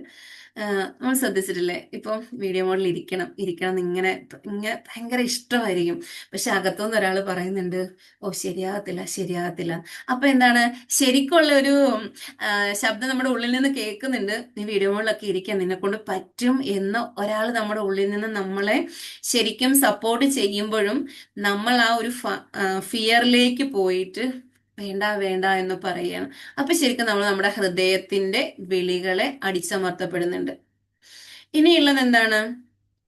നമ്മൾ ശ്രദ്ധിച്ചിട്ടില്ലേ, ഇപ്പം വീഡിയോ മോഡിൽ ഇരിക്കണം ഇരിക്കണം എന്ന് ഇങ്ങനെ ഇങ്ങനെ ഭയങ്കര ഇഷ്ടമായിരിക്കും. പക്ഷെ അകത്തുനിന്ന് ഒരാൾ പറയുന്നുണ്ട് ഓ ശരിയാകത്തില്ല ശരിയാകത്തില്ല. അപ്പൊ എന്താണ്? ശരിക്കുള്ള ഒരു ശബ്ദം നമ്മുടെ ഉള്ളിൽ നിന്ന് കേൾക്കുന്നുണ്ട്, നീ വീഡിയോ മോഡിലൊക്കെ ഇരിക്കാൻ നിന്നെ കൊണ്ട് പറ്റും എന്ന് ഒരാൾ നമ്മുടെ ഉള്ളിൽ നിന്ന് നമ്മളെ ശരിക്കും സപ്പോർട്ട് ചെയ്യുമ്പോഴും നമ്മൾ ആ ഒരു ഫിയറിലേക്ക് പോയിട്ട് വേണ്ട വേണ്ട എന്ന് പറയുകയാണ്. അപ്പൊ ശരിക്കും നമ്മൾ നമ്മുടെ ഹൃദയത്തിന്റെ വിളികളെ അടിച്ചമർത്തപ്പെടുന്നുണ്ട്. ഇനിയുള്ളത് എന്താണ്?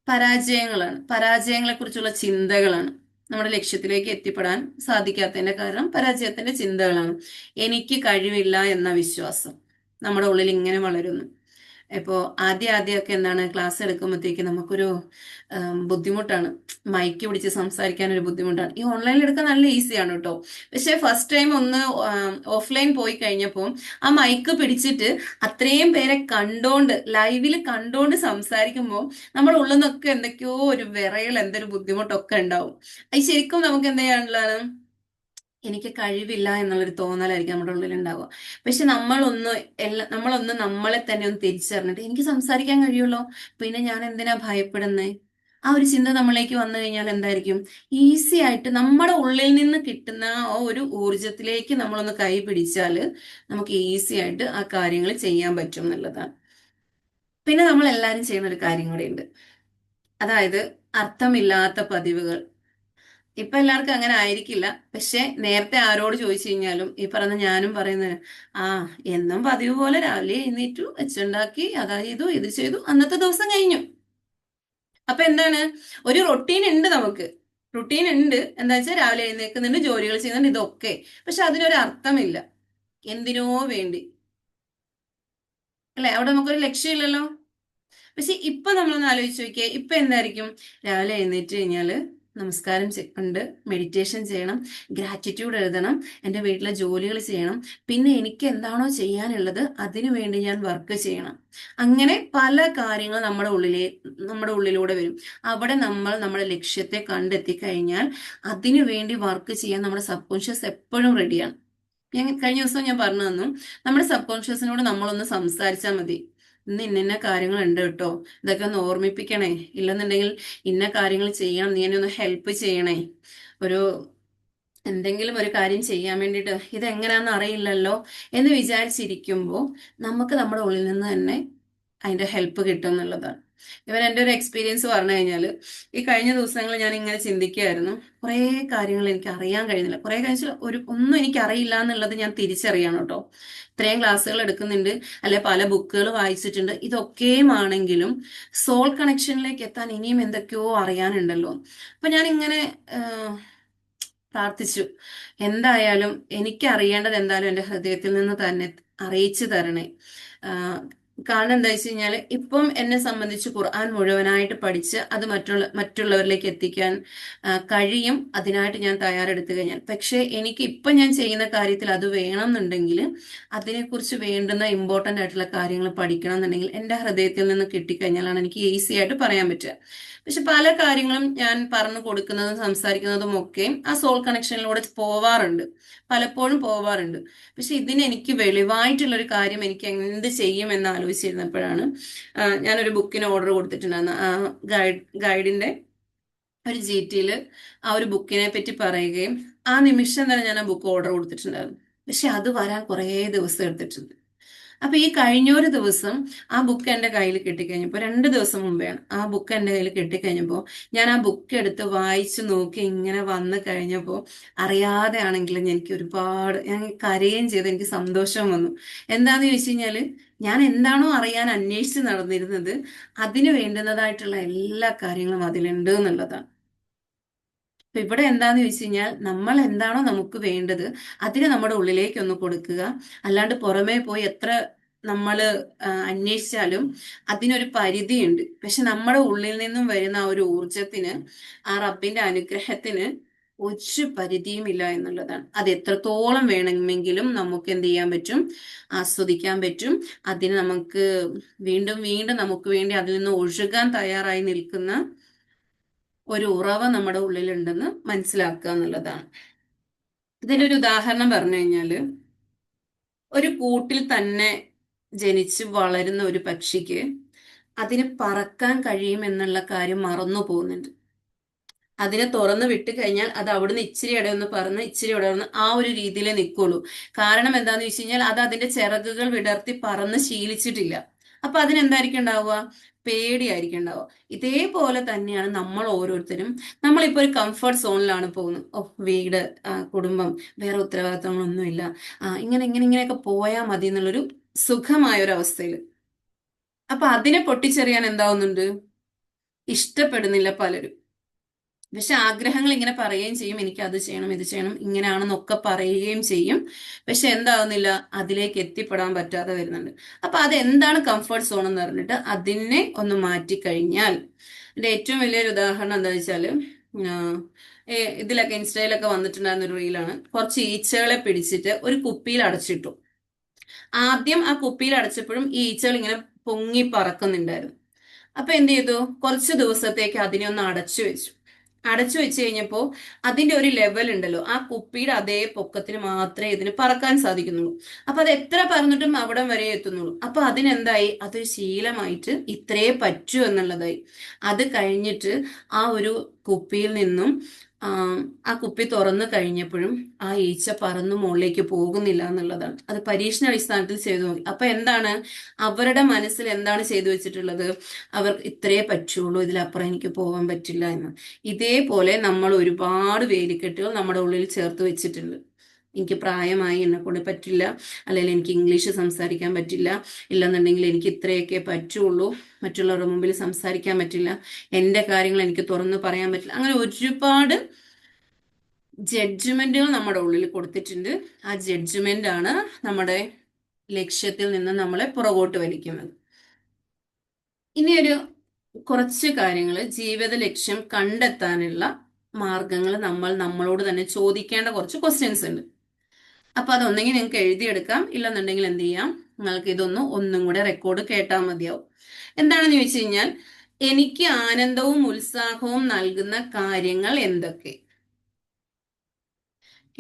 പരാജയങ്ങളാണ്. പരാജയങ്ങളെ കുറിച്ചുള്ള ചിന്തകളാണ്. നമ്മുടെ ലക്ഷ്യത്തിലേക്ക് എത്തിപ്പെടാൻ സാധിക്കാത്തതിന്റെ കാരണം പരാജയത്തിന്റെ ചിന്തകളാണ്. എനിക്ക് കഴിവില്ല എന്ന വിശ്വാസം നമ്മുടെ ഉള്ളിൽ ഇങ്ങനെ വളരുന്നു. ഇപ്പോ ആദ്യമൊക്കെ എന്താണ്, ക്ലാസ് എടുക്കുമ്പോഴത്തേക്ക് നമുക്കൊരു ബുദ്ധിമുട്ടാണ്, മൈക്ക് പിടിച്ച് സംസാരിക്കാൻ ഒരു ബുദ്ധിമുട്ടാണ്. ഈ ഓൺലൈനിൽ എടുക്കാൻ നല്ല ഈസിയാണ് കേട്ടോ. പക്ഷെ ഫസ്റ്റ് ടൈം ഒന്ന് ഓഫ്ലൈൻ പോയി കഴിഞ്ഞപ്പോൾ ആ മൈക്ക് പിടിച്ചിട്ട് അത്രയും പേരെ കണ്ടോണ്ട് ലൈവിൽ കണ്ടോണ്ട് സംസാരിക്കുമ്പോൾ നമ്മുടെ ഉള്ളിൽ നിന്നൊക്കെ എന്തൊക്കെയോ ഒരു വിറയൽ, എന്തൊരു ബുദ്ധിമുട്ടൊക്കെ ഉണ്ടാവും. അത് ശരിക്കും നമുക്ക് എന്ത് ചെയ്യാനുള്ളതാണ്? എനിക്ക് കഴിവില്ല എന്നുള്ളൊരു തോന്നലായിരിക്കും നമ്മുടെ ഉള്ളിൽ ഉണ്ടാവുക. പക്ഷെ നമ്മളൊന്ന് നമ്മളെ തന്നെ ഒന്ന് തിരിച്ചറിഞ്ഞിട്ട് എനിക്ക് സംസാരിക്കാൻ കഴിയുമല്ലോ, പിന്നെ ഞാൻ എന്തിനാ ഭയപ്പെടുന്നേ? ആ ഒരു ചിന്ത നമ്മളിലേക്ക് വന്നു കഴിഞ്ഞാൽ എന്തായിരിക്കും? ഈസി ആയിട്ട് നമ്മുടെ ഉള്ളിൽ നിന്ന് കിട്ടുന്ന ആ ഒരു ഊർജത്തിലേക്ക് നമ്മളൊന്ന് കൈ പിടിച്ചാല് നമുക്ക് ഈസി ആയിട്ട് ആ കാര്യങ്ങൾ ചെയ്യാൻ പറ്റും എന്നുള്ളതാണ്. പിന്നെ നമ്മൾ എല്ലാവരും ചെയ്യുന്ന ഒരു കാര്യം കൂടെ ഉണ്ട്, അതായത് അർത്ഥമില്ലാത്ത പതിവുകൾ. ഇപ്പൊ എല്ലാവർക്കും അങ്ങനെ ആയിരിക്കില്ല, പക്ഷെ നേരത്തെ ആരോട് ചോദിച്ചു കഴിഞ്ഞാലും ഈ പറഞ്ഞ ഞാനും പറയുന്നത് ആ എന്നും പതിവ് പോലെ രാവിലെ എഴുന്നേറ്റു, വെച്ചുണ്ടാക്കി, അതാ ചെയ്തു ഇത് ചെയ്തു, അന്നത്തെ ദിവസം കഴിഞ്ഞു. അപ്പൊ എന്താണ്? ഒരു റൊട്ടീൻ ഉണ്ട് നമുക്ക്. റൊട്ടീൻ ഉണ്ട്, എന്താ വെച്ചാൽ രാവിലെ എഴുന്നേൽക്കുന്നുണ്ട്, ജോലികൾ ചെയ്യുന്നുണ്ട്, ഇതൊക്കെ. പക്ഷെ അതിനൊരു അർത്ഥമില്ല. എന്തിനോ വേണ്ടി അല്ലെ? അവിടെ നമുക്കൊരു ലക്ഷ്യമില്ലല്ലോ. പക്ഷെ ഇപ്പൊ നമ്മളൊന്ന് ആലോചിച്ച് നോക്കിയേ, ഇപ്പൊ എന്തായിരിക്കും? രാവിലെ എഴുന്നേറ്റ് കഴിഞ്ഞാല് ഉണ്ട്, മെഡിറ്റേഷൻ ചെയ്യണം, ഗ്രാറ്റിറ്റ്യൂഡ് എഴുതണം, എൻ്റെ വീട്ടിലെ ജോലികൾ ചെയ്യണം, പിന്നെ എനിക്ക് എന്താണോ ചെയ്യാനുള്ളത് അതിനു വേണ്ടി ഞാൻ വർക്ക് ചെയ്യണം. അങ്ങനെ പല കാര്യങ്ങൾ നമ്മുടെ ഉള്ളിലൂടെ വരും. അവിടെ നമ്മൾ നമ്മുടെ ലക്ഷ്യത്തെ കണ്ടെത്തി കഴിഞ്ഞാൽ അതിനു വേണ്ടി വർക്ക് ചെയ്യാൻ നമ്മുടെ സബ് കോൺഷ്യസ് എപ്പോഴും റെഡിയാണ്. കഴിഞ്ഞ ദിവസം ഞാൻ പറഞ്ഞു തന്നു, നമ്മുടെ സബ് കോൺഷ്യസിനോട് നമ്മളൊന്ന് സംസാരിച്ചാൽ മതി. ഇന്ന് ഇന്ന കാര്യങ്ങൾ ഉണ്ട് കേട്ടോ, ഇതൊക്കെ ഒന്ന് ഓർമ്മിപ്പിക്കണേ, ഇല്ലെന്നുണ്ടെങ്കിൽ ഇന്ന കാര്യങ്ങൾ ചെയ്യണം, നീ എന്നെ ഒന്ന് ഹെൽപ്പ് ചെയ്യണേ, ഒരു എന്തെങ്കിലും ഒരു കാര്യം ചെയ്യാൻ വേണ്ടിയിട്ട് ഇതെങ്ങനെയാണെന്ന് അറിയില്ലല്ലോ എന്ന് വിചാരിച്ചിരിക്കുമ്പോൾ നമുക്ക് നമ്മുടെ ഉള്ളിൽ നിന്ന് തന്നെ അതിന്റെ ഹെൽപ്പ് കിട്ടും എന്നുള്ളതാണ്. ഇവൻ എൻ്റെ ഒരു എക്സ്പീരിയൻസ് പറഞ്ഞു കഴിഞ്ഞാൽ, ഈ കഴിഞ്ഞ ദിവസങ്ങളിൽ ഞാൻ ഇങ്ങനെ ചിന്തിക്കുകയായിരുന്നു, കുറേ കാര്യങ്ങൾ എനിക്ക് അറിയാൻ കഴിയുന്നില്ല. കുറേ കാര്യം ഒന്നും എനിക്ക് അറിയില്ല എന്നുള്ളത് ഞാൻ തിരിച്ചറിയണം കേട്ടോ. ഇത്രയും ക്ലാസ്സുകൾ എടുക്കുന്നുണ്ട്, അല്ലെ പല ബുക്കുകൾ വായിച്ചിട്ടുണ്ട്, ഇതൊക്കെയും ആണെങ്കിലും സോൾ കണക്ഷനിലേക്ക് എത്താൻ ഇനിയും എന്തൊക്കെയോ അറിയാനുണ്ടല്ലോ. അപ്പൊ ഞാൻ ഇങ്ങനെ പ്രാർത്ഥിച്ചു, എന്തായാലും എനിക്ക് അറിയേണ്ടത് എന്തായാലും എൻ്റെ ഹൃദയത്തിൽ നിന്ന് തന്നെ അറിയിച്ചു തരണേ. കാരണം എന്താ വെച്ച് കഴിഞ്ഞാൽ, ഇപ്പം എന്നെ സംബന്ധിച്ച് ഖുർആൻ മുഴുവനായിട്ട് പഠിച്ച് അത് മറ്റുള്ളവരിലേക്ക് എത്തിക്കാൻ കഴിയും, അതിനായിട്ട് ഞാൻ തയ്യാറെടുത്തു കഴിഞ്ഞാൽ. പക്ഷെ എനിക്ക് ഇപ്പം ഞാൻ ചെയ്യുന്ന കാര്യത്തിൽ അത് വേണമെന്നുണ്ടെങ്കിൽ, അതിനെക്കുറിച്ച് വേണ്ടുന്ന ഇമ്പോർട്ടൻ്റ് ആയിട്ടുള്ള കാര്യങ്ങൾ പഠിക്കണം എന്നുണ്ടെങ്കിൽ എൻ്റെ ഹൃദയത്തിൽ നിന്ന് കിട്ടിക്കഴിഞ്ഞാലാണ് എനിക്ക് ഈസി ആയിട്ട് പറയാൻ പറ്റുക. പക്ഷെ പല കാര്യങ്ങളും ഞാൻ പറഞ്ഞു കൊടുക്കുന്നതും സംസാരിക്കുന്നതും ഒക്കെ ആ സോൾ കണക്ഷനിലൂടെ പോവാറുണ്ട്, പലപ്പോഴും പോവാറുണ്ട്. പക്ഷെ ഇതിന് എനിക്ക് വെളിവായിട്ടുള്ള ഒരു കാര്യം എനിക്ക് എന്ത് ചെയ്യും എന്ന് ആലോചിച്ചിരുന്നപ്പോഴാണ് ഞാനൊരു ബുക്കിന് ഓർഡർ കൊടുത്തിട്ടുണ്ടായിരുന്നു. ഗൈഡിന്റെ ഒരു GT ആ ഒരു ബുക്കിനെ പറ്റി പറയുകയും ആ നിമിഷം തന്നെ ഞാൻ ആ ബുക്ക് ഓർഡർ കൊടുത്തിട്ടുണ്ടായിരുന്നു. പക്ഷെ അത് വരാൻ കുറേ ദിവസം എടുത്തിട്ടുണ്ട്. അപ്പൊ ഈ കഴിഞ്ഞൊരു ദിവസം ആ ബുക്ക് എൻ്റെ കയ്യിൽ കിട്ടിക്കഴിഞ്ഞപ്പോൾ, 2 ദിവസം മുമ്പെയാണ് ആ ബുക്ക് എൻ്റെ കയ്യിൽ കിട്ടിക്കഴിഞ്ഞപ്പോൾ, ഞാൻ ആ ബുക്ക് എടുത്ത് വായിച്ചു നോക്കി ഇങ്ങനെ വന്നു കഴിഞ്ഞപ്പോൾ, അറിയാതെ ആണെങ്കിലും എനിക്ക് ഞാൻ കരയുകയും ചെയ്ത്, എനിക്ക് സന്തോഷം വന്നു. എന്താന്ന് ചോദിച്ചു കഴിഞ്ഞാല്, ഞാൻ എന്താണോ അറിയാൻ അന്വേഷിച്ച് നടന്നിരുന്നത് അതിന് വേണ്ടുന്നതായിട്ടുള്ള എല്ലാ കാര്യങ്ങളും അതിലുണ്ട് എന്നുള്ളതാണ്. അപ്പൊ ഇവിടെ എന്താന്ന് ചോദിച്ചു കഴിഞ്ഞാൽ, നമ്മൾ എന്താണോ നമുക്ക് വേണ്ടത് അതിന് നമ്മുടെ ഉള്ളിലേക്ക് ഒന്ന് കൊടുക്കുക. അല്ലാണ്ട് പുറമേ പോയി എത്ര നമ്മൾ അന്വേഷിച്ചാലും അതിനൊരു പരിധിയുണ്ട്. പക്ഷെ നമ്മുടെ ഉള്ളിൽ നിന്നും വരുന്ന ആ ഒരു ഊർജത്തിന്, ആ റബ്ബിന്റെ അനുഗ്രഹത്തിന് ഒരു പരിധിയും ഇല്ല എന്നുള്ളതാണ്. അത് എത്രത്തോളം വേണമെങ്കിലും നമുക്ക് എന്ത് ചെയ്യാൻ പറ്റും, ആസ്വദിക്കാൻ പറ്റും. അതിന് നമുക്ക് വീണ്ടും വീണ്ടും നമുക്ക് വേണ്ടി അതിൽ നിന്ന് ഒഴുകാൻ തയ്യാറായി നിൽക്കുന്ന ഒരു ഉറവ നമ്മുടെ ഉള്ളിലുണ്ടെന്ന് മനസ്സിലാക്കുക എന്നുള്ളതാണ്. ഇതിനൊരു ഉദാഹരണം പറഞ്ഞു കഴിഞ്ഞാല്, ഒരു കൂട്ടിൽ തന്നെ ജനിച്ച് വളരുന്ന ഒരു പക്ഷിക്ക് അതിന് പറക്കാൻ കഴിയുമെന്നുള്ള കാര്യം മറന്നു പോകുന്നുണ്ട്. അതിനെ തുറന്ന് വിട്ട് കഴിഞ്ഞാൽ അത് അവിടുന്ന് ഇച്ചിരി ഇടയൊന്ന് പറന്ന് ഇച്ചിരി ഇടയൊന്ന് ആ ഒരു രീതിയിലേ നിൽക്കുള്ളൂ. കാരണം എന്താന്ന് വെച്ച് കഴിഞ്ഞാൽ, അത് അതിന്റെ ചിറകുകൾ വിടർത്തി പറന്ന് ശീലിച്ചിട്ടില്ല. അപ്പൊ അതിനെന്തായിരിക്കും ഉണ്ടാവുക, പേടിയായിരിക്കും ഉണ്ടാവുക. ഇതേപോലെ തന്നെയാണ് നമ്മൾ ഓരോരുത്തരും. നമ്മളിപ്പോ ഒരു കംഫർട്ട് സോണിലാണ് പോകുന്നത്. ഓ, വീട്, കുടുംബം, വേറെ ഉത്തരവാദിത്തങ്ങളൊന്നുമില്ല, ഇങ്ങനെ ഇങ്ങനെ ഇങ്ങനെയൊക്കെ പോയാൽ മതി എന്നുള്ളൊരു സുഖമായ ഒരു അവസ്ഥയിൽ. അപ്പൊ അതിനെ പൊട്ടിച്ചെറിയാൻ എന്താവുന്നുണ്ട്, ഇഷ്ടപ്പെടുന്നില്ല പലരും. പക്ഷെ ആഗ്രഹങ്ങൾ ഇങ്ങനെ പറയുകയും ചെയ്യും, എനിക്ക് അത് ചെയ്യണം, ഇത് ചെയ്യണം, ഇങ്ങനെയാണെന്നൊക്കെ പറയുകയും ചെയ്യും. പക്ഷെ എന്താവുന്നില്ല, അതിലേക്ക് എത്തിപ്പെടാൻ പറ്റാതെ വരുന്നുണ്ട്. അപ്പൊ അതെന്താണ് കംഫർട്ട് സോൺ എന്ന് പറഞ്ഞിട്ട് അതിനെ ഒന്ന് മാറ്റിക്കഴിഞ്ഞാൽ, എൻ്റെ ഏറ്റവും വലിയൊരു ഉദാഹരണം എന്താ വെച്ചാല്, ഇതിലൊക്കെ ഇൻസ്റ്റയിലൊക്കെ വന്നിട്ടുണ്ടായിരുന്ന ഒരു റീലാണ്. കുറച്ച് ഈച്ചകളെ പിടിച്ചിട്ട് ഒരു കുപ്പിയിൽ അടച്ചിട്ടു. ആദ്യം ആ കുപ്പിയിൽ അടച്ചപ്പോഴും ഈ ഈച്ചകൾ ഇങ്ങനെ പൊങ്ങി പറക്കുന്നുണ്ടായിരുന്നു. അപ്പൊ എന്ത് ചെയ്തു, കുറച്ച് ദിവസത്തേക്ക് അതിനെ ഒന്ന് അടച്ചു വെച്ചു. അടച്ചു വെച്ച് കഴിഞ്ഞപ്പോൾ അതിന്റെ ഒരു ലെവൽ ഉണ്ടല്ലോ, ആ കുപ്പിയുടെ അതേ പൊക്കത്തിന് മാത്രമേ ഇതിന് പറക്കാൻ സാധിക്കുന്നുള്ളൂ. അപ്പൊ അത് എത്ര പറന്നിട്ടും അവിടം വരെ എത്തുന്നുള്ളൂ. അപ്പൊ അതിനെന്തായി, അതൊരു ശീലമായിട്ട് ഇത്രേ പറ്റൂ എന്നുള്ളതായി. അത് കഴിഞ്ഞിട്ട് ആ ഒരു കുപ്പിയിൽ നിന്നും ആ കുപ്പി തുറന്നു കഴിഞ്ഞപ്പോഴും ആ ഈച്ച പറന്നു മുകളിലേക്ക് പോകുന്നില്ല എന്നുള്ളതാണ്. അത് പരീക്ഷണ അടിസ്ഥാനത്തിൽ ചെയ്തു നോക്കി. അപ്പൊ എന്താണ്, അവരുടെ മനസ്സിൽ എന്താണ് ചെയ്തു വെച്ചിട്ടുള്ളത്, അവർക്ക് ഇത്രേ പറ്റുള്ളൂ, ഇതിലപ്പുറം എനിക്ക് പോകാൻ പറ്റില്ല എന്ന്. ഇതേപോലെ നമ്മൾ ഒരുപാട് വേലിക്കെട്ടുകൾ നമ്മുടെ ഉള്ളിൽ ചേർത്ത് വെച്ചിട്ടുണ്ട്. എനിക്ക് പ്രായമായി, എന്നെ കൊണ്ട് പറ്റില്ല, അല്ലെങ്കിൽ എനിക്ക് ഇംഗ്ലീഷ് സംസാരിക്കാൻ പറ്റില്ല, ഇല്ലെന്നുണ്ടെങ്കിൽ എനിക്ക് ഇത്രയൊക്കെ പറ്റുള്ളൂ, മറ്റുള്ളവരുടെ മുമ്പിൽ സംസാരിക്കാൻ പറ്റില്ല, എൻ്റെ കാര്യങ്ങൾ എനിക്ക് തുറന്നു പറയാൻ പറ്റില്ല, അങ്ങനെ ഒരുപാട് ജഡ്ജ്മെന്റുകൾ നമ്മുടെ ഉള്ളിൽ കൊടുത്തിട്ടുണ്ട്. ആ ജഡ്ജ്മെന്റ് ആണ് നമ്മുടെ ലക്ഷ്യത്തിൽ നിന്ന് നമ്മളെ പുറകോട്ട് വലിക്കുന്നത്. ഇനിയൊരു കുറച്ച് കാര്യങ്ങൾ ജീവിത ലക്ഷ്യം കണ്ടെത്താനുള്ള മാർഗങ്ങൾ നമ്മൾ നമ്മളോട് തന്നെ ചോദിക്കേണ്ട കുറച്ച് ക്വസ്റ്റ്യൻസ് ഉണ്ട്. അപ്പൊ അതൊന്നെങ്കിൽ നിങ്ങൾക്ക് എഴുതിയെടുക്കാം, ഇല്ലെന്നുണ്ടെങ്കിൽ എന്ത് ചെയ്യാം, നിങ്ങൾക്ക് ഇതൊന്ന് ഒന്നും കൂടെ റെക്കോർഡ് കേട്ടാൽ മതിയാവും. എന്താണെന്ന് ചോദിച്ചു കഴിഞ്ഞാൽ, എനിക്ക് ആനന്ദവും ഉത്സാഹവും നൽകുന്ന കാര്യങ്ങൾ എന്തൊക്കെ?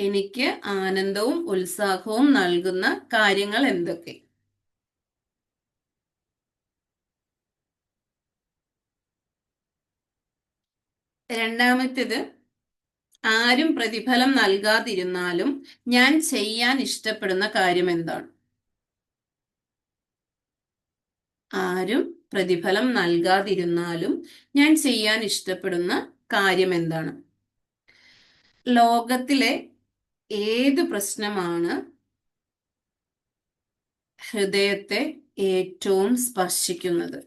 എനിക്ക് ആനന്ദവും ഉത്സാഹവും നൽകുന്ന കാര്യങ്ങൾ എന്തൊക്കെ? രണ്ടാമത്തേത്, ആരും പ്രതിഫലം നൽകാതിരുന്നാലും ഞാൻ ചെയ്യാൻ ഇഷ്ടപ്പെടുന്ന കാര്യം എന്താണ്? ആരും പ്രതിഫലം നൽകാതിരുന്നാലും ഞാൻ ചെയ്യാൻ ഇഷ്ടപ്പെടുന്ന കാര്യം എന്താണ്? ലോകത്തിലെ ഏത് പ്രശ്നമാണ് ഹൃദയത്തെ ഏറ്റവും സ്പർശിക്കുന്നത്?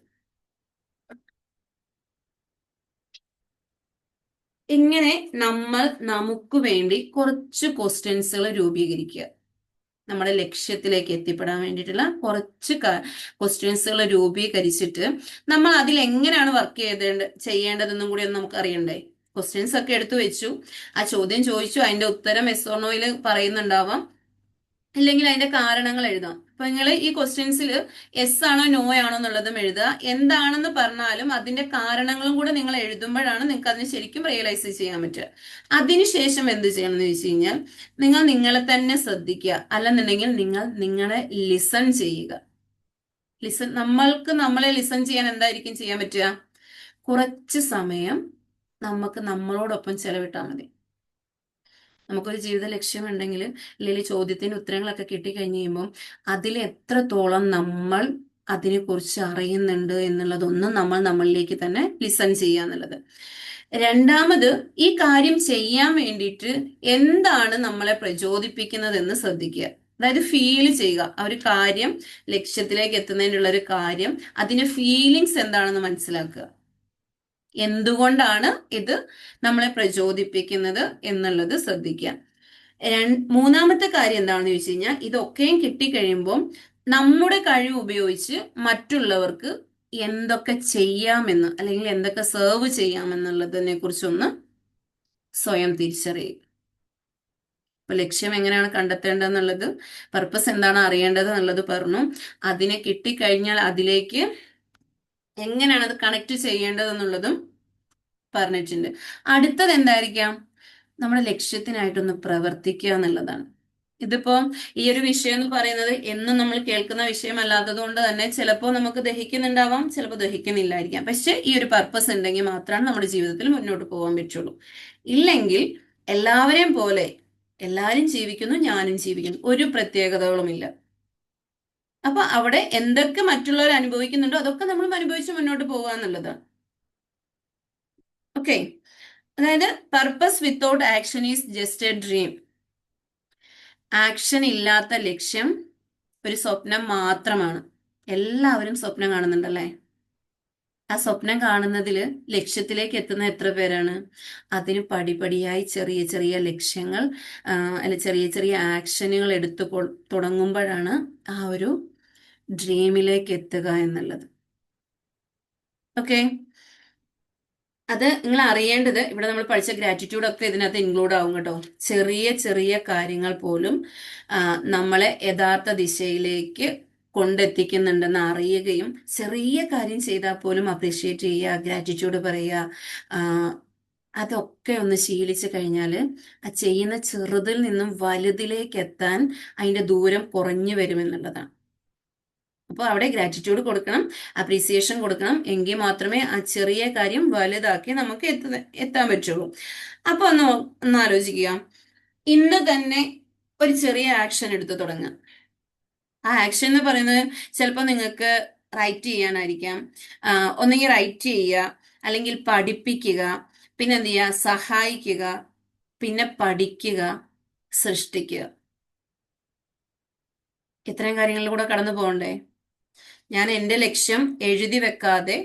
ഇങ്ങനെ നമ്മൾ നമുക്ക് വേണ്ടി കുറച്ച് ക്വസ്റ്റ്യൻസുകൾ രൂപീകരിക്കുക. നമ്മുടെ ലക്ഷ്യത്തിലേക്ക് എത്തിപ്പെടാൻ വേണ്ടിയിട്ടുള്ള കുറച്ച് ക്വസ്റ്റ്യൻസുകൾ രൂപീകരിച്ചിട്ട് നമ്മൾ അതിൽ എങ്ങനെയാണ് വർക്ക് ചെയ്യേണ്ടതെന്നും കൂടി ഒന്ന് നമുക്ക് അറിയണ്ടേ? ക്വസ്റ്റ്യൻസ് ഒക്കെ എടുത്തു വെച്ചു, ആ ചോദ്യം ചോദിച്ചു, അതിന്റെ ഉത്തരം എസ് ഓർ നോയിൽ പറയുന്നുണ്ടാവാം, ഇല്ലെങ്കിൽ അതിന്റെ കാരണങ്ങൾ എഴുതാം. അപ്പൊ നിങ്ങൾ ഈ ക്വസ്റ്റ്യൻസിൽ എസ് ആണോ നോ ആണോ എന്നുള്ളതും എഴുതുക. എന്താണെന്ന് പറഞ്ഞാലും അതിന്റെ കാരണങ്ങളും കൂടെ നിങ്ങൾ എഴുതുമ്പോഴാണ് നിങ്ങൾക്ക് അതിന് ശരിക്കും റിയലൈസ് ചെയ്യാൻ പറ്റുക. അതിനുശേഷം എന്ത് ചെയ്യണം എന്ന് വെച്ച് കഴിഞ്ഞാൽ, നിങ്ങൾ നിങ്ങളെ തന്നെ ശ്രദ്ധിക്കുക, അല്ലെന്നുണ്ടെങ്കിൽ നിങ്ങൾ നിങ്ങളെ ലിസൺ ചെയ്യുക. നമ്മളെ ലിസൺ ചെയ്യാൻ എന്തായിരിക്കും ചെയ്യാൻ പറ്റുക? കുറച്ച് സമയം നമുക്ക് നമ്മളോടൊപ്പം ചെലവിട്ടാൽ മതി. നമുക്കൊരു ജീവിത ലക്ഷ്യമുണ്ടെങ്കിൽ, അല്ലെങ്കിൽ ചോദ്യത്തിന് ഉത്തരങ്ങളൊക്കെ കിട്ടിക്കഴിഞ്ഞ് കഴിയുമ്പോൾ അതിൽ എത്രത്തോളം നമ്മൾ അതിനെക്കുറിച്ച് അറിയുന്നുണ്ട് എന്നുള്ളതൊന്നും നമ്മൾ നമ്മളിലേക്ക് തന്നെ ലിസൺ ചെയ്യുക എന്നുള്ളത്. രണ്ടാമത്, ഈ കാര്യം ചെയ്യാൻ വേണ്ടിയിട്ട് എന്താണ് നമ്മളെ പ്രചോദിപ്പിക്കുന്നത് എന്ന് ശ്രദ്ധിക്കുക. അതായത് ഫീൽ ചെയ്യുക. ആ ഒരു കാര്യം, ലക്ഷ്യത്തിലേക്ക് എത്തുന്നതിനുള്ള ഒരു കാര്യം, അതിന്റെ ഫീലിങ്സ് എന്താണെന്ന് മനസ്സിലാക്കുക. എന്തുകൊണ്ടാണ് ഇത് നമ്മളെ പ്രചോദിപ്പിക്കുന്നത് എന്നുള്ളത് ശ്രദ്ധിക്കുക. മൂന്നാമത്തെ കാര്യം എന്താണെന്ന് ചോദിച്ചു കഴിഞ്ഞാൽ, ഇതൊക്കെയും കിട്ടിക്കഴിയുമ്പോൾ നമ്മുടെ കഴിവ് ഉപയോഗിച്ച് മറ്റുള്ളവർക്ക് എന്തൊക്കെ ചെയ്യാമെന്ന്, അല്ലെങ്കിൽ എന്തൊക്കെ സെർവ് ചെയ്യാമെന്നുള്ളതിനെ കുറിച്ചൊന്ന് സ്വയം തിരിച്ചറിയുക. അപ്പൊ ലക്ഷ്യം എങ്ങനെയാണ് കണ്ടെത്തേണ്ടതെന്നുള്ളത്, പർപ്പസ് എന്താണ് അറിയേണ്ടത് എന്നുള്ളത് പറഞ്ഞു. അതിനെ കിട്ടിക്കഴിഞ്ഞാൽ അതിലേക്ക് എങ്ങനെയാണ് അത് കണക്ട് ചെയ്യേണ്ടതെന്നുള്ളതും പറഞ്ഞിട്ടുണ്ട്. അടുത്തത് എന്തായിരിക്കാം? നമ്മുടെ ലക്ഷ്യത്തിനായിട്ടൊന്ന് പ്രവർത്തിക്കുക എന്നുള്ളതാണ്. ഇതിപ്പോ ഈ ഒരു വിഷയം എന്ന് പറയുന്നത് എന്നും നമ്മൾ കേൾക്കുന്ന വിഷയമല്ലാത്തത് കൊണ്ട് തന്നെ ചിലപ്പോൾ നമുക്ക് ദഹിക്കുന്നുണ്ടാവാം, ചിലപ്പോൾ ദഹിക്കുന്നില്ലായിരിക്കാം. പക്ഷെ ഈ ഒരു പർപ്പസ് ഉണ്ടെങ്കിൽ മാത്രമാണ് നമ്മുടെ ജീവിതത്തിൽ മുന്നോട്ട് പോകാൻ പറ്റുള്ളൂ. ഇല്ലെങ്കിൽ എല്ലാവരെയും പോലെ എല്ലാവരും ജീവിക്കുന്നു, ഞാനും ജീവിക്കുന്നു, ഒരു പ്രത്യേകതകളുമില്ല. അപ്പൊ അവിടെ എന്തൊക്കെ മറ്റുള്ളവർ അനുഭവിക്കുന്നുണ്ടോ അതൊക്കെ നമ്മൾ അനുഭവിച്ച് മുന്നോട്ട് പോകുക എന്നുള്ളതാണ്. ഓക്കെ. അതായത് purpose without action is just A dream. Action ഇല്ലാത്ത ലക്ഷ്യം ഒരു സ്വപ്നം മാത്രമാണ്. എല്ലാവരും സ്വപ്നം കാണുന്നുണ്ടല്ലേ? ആ സ്വപ്നം കാണുന്നതിൽ ലക്ഷ്യത്തിലേക്ക് എത്തുന്ന എത്ര പേരാണ്? അതിന് പടിപടിയായി ചെറിയ ചെറിയ ലക്ഷ്യങ്ങൾ, അല്ല ചെറിയ ചെറിയ ആക്ഷനുകൾ എടുത്തു തുടങ്ങുമ്പോഴാണ് ആ ഒരു ഡ്രീമിലേക്ക് എത്തുക എന്നുള്ളത്. ഓക്കെ. അത് നിങ്ങൾ അറിയേണ്ടത്, ഇവിടെ നമ്മൾ പഠിച്ച ഗ്രാറ്റിറ്റ്യൂഡ് ഒക്കെ ഇതിനകത്ത് ഇൻക്ലൂഡ് ആവും കേട്ടോ. ചെറിയ ചെറിയ കാര്യങ്ങൾ പോലും നമ്മളെ യഥാർത്ഥ ദിശയിലേക്ക് കൊണ്ടെത്തിക്കുന്നുണ്ടെന്ന് അറിയുകയും, ചെറിയ കാര്യം ചെയ്താൽ പോലും അപ്രീഷിയേറ്റ് ചെയ്യുക, ഗ്രാറ്റിറ്റ്യൂഡ് പറയുക, അതൊക്കെ ഒന്ന് ശീലിച്ചു കഴിഞ്ഞാൽ ആ ചെയ്യുന്ന ചെറുതിൽ നിന്നും വലുതിലേക്ക് എത്താൻ അതിന്റെ ദൂരം കുറഞ്ഞു വരുമെന്നുള്ളതാണ്. അപ്പോൾ അവിടെ ഗ്രാറ്റിറ്റ്യൂഡ് കൊടുക്കണം, അപ്രീസിയേഷൻ കൊടുക്കണം, എങ്കിൽ മാത്രമേ ആ ചെറിയ കാര്യം വലുതാക്കി നമുക്ക് എത്താൻ പറ്റുള്ളൂ. അപ്പൊ ഒന്ന് ആലോചിക്കുക, ഇന്ന് തന്നെ ഒരു ചെറിയ ആക്ഷൻ എടുത്തു തുടങ്ങുക. ആ ആക്ഷൻ എന്ന് പറയുന്നത് ചിലപ്പോൾ നിങ്ങൾക്ക് റൈറ്റ് ചെയ്യാനായിരിക്കാം. ഒന്നെങ്കിൽ റൈറ്റ് ചെയ്യുക, അല്ലെങ്കിൽ പഠിപ്പിക്കുക, പിന്നെ എന്ത് ചെയ്യുക, സഹായിക്കുക, പിന്നെ പഠിക്കുക, സൃഷ്ടിക്കുക. ഇത്രയും കാര്യങ്ങളിലൂടെ കടന്നു പോകണ്ടേ? ഞാൻ എൻ്റെ ലക്ഷ്യം എഴുതി വെക്കാതെ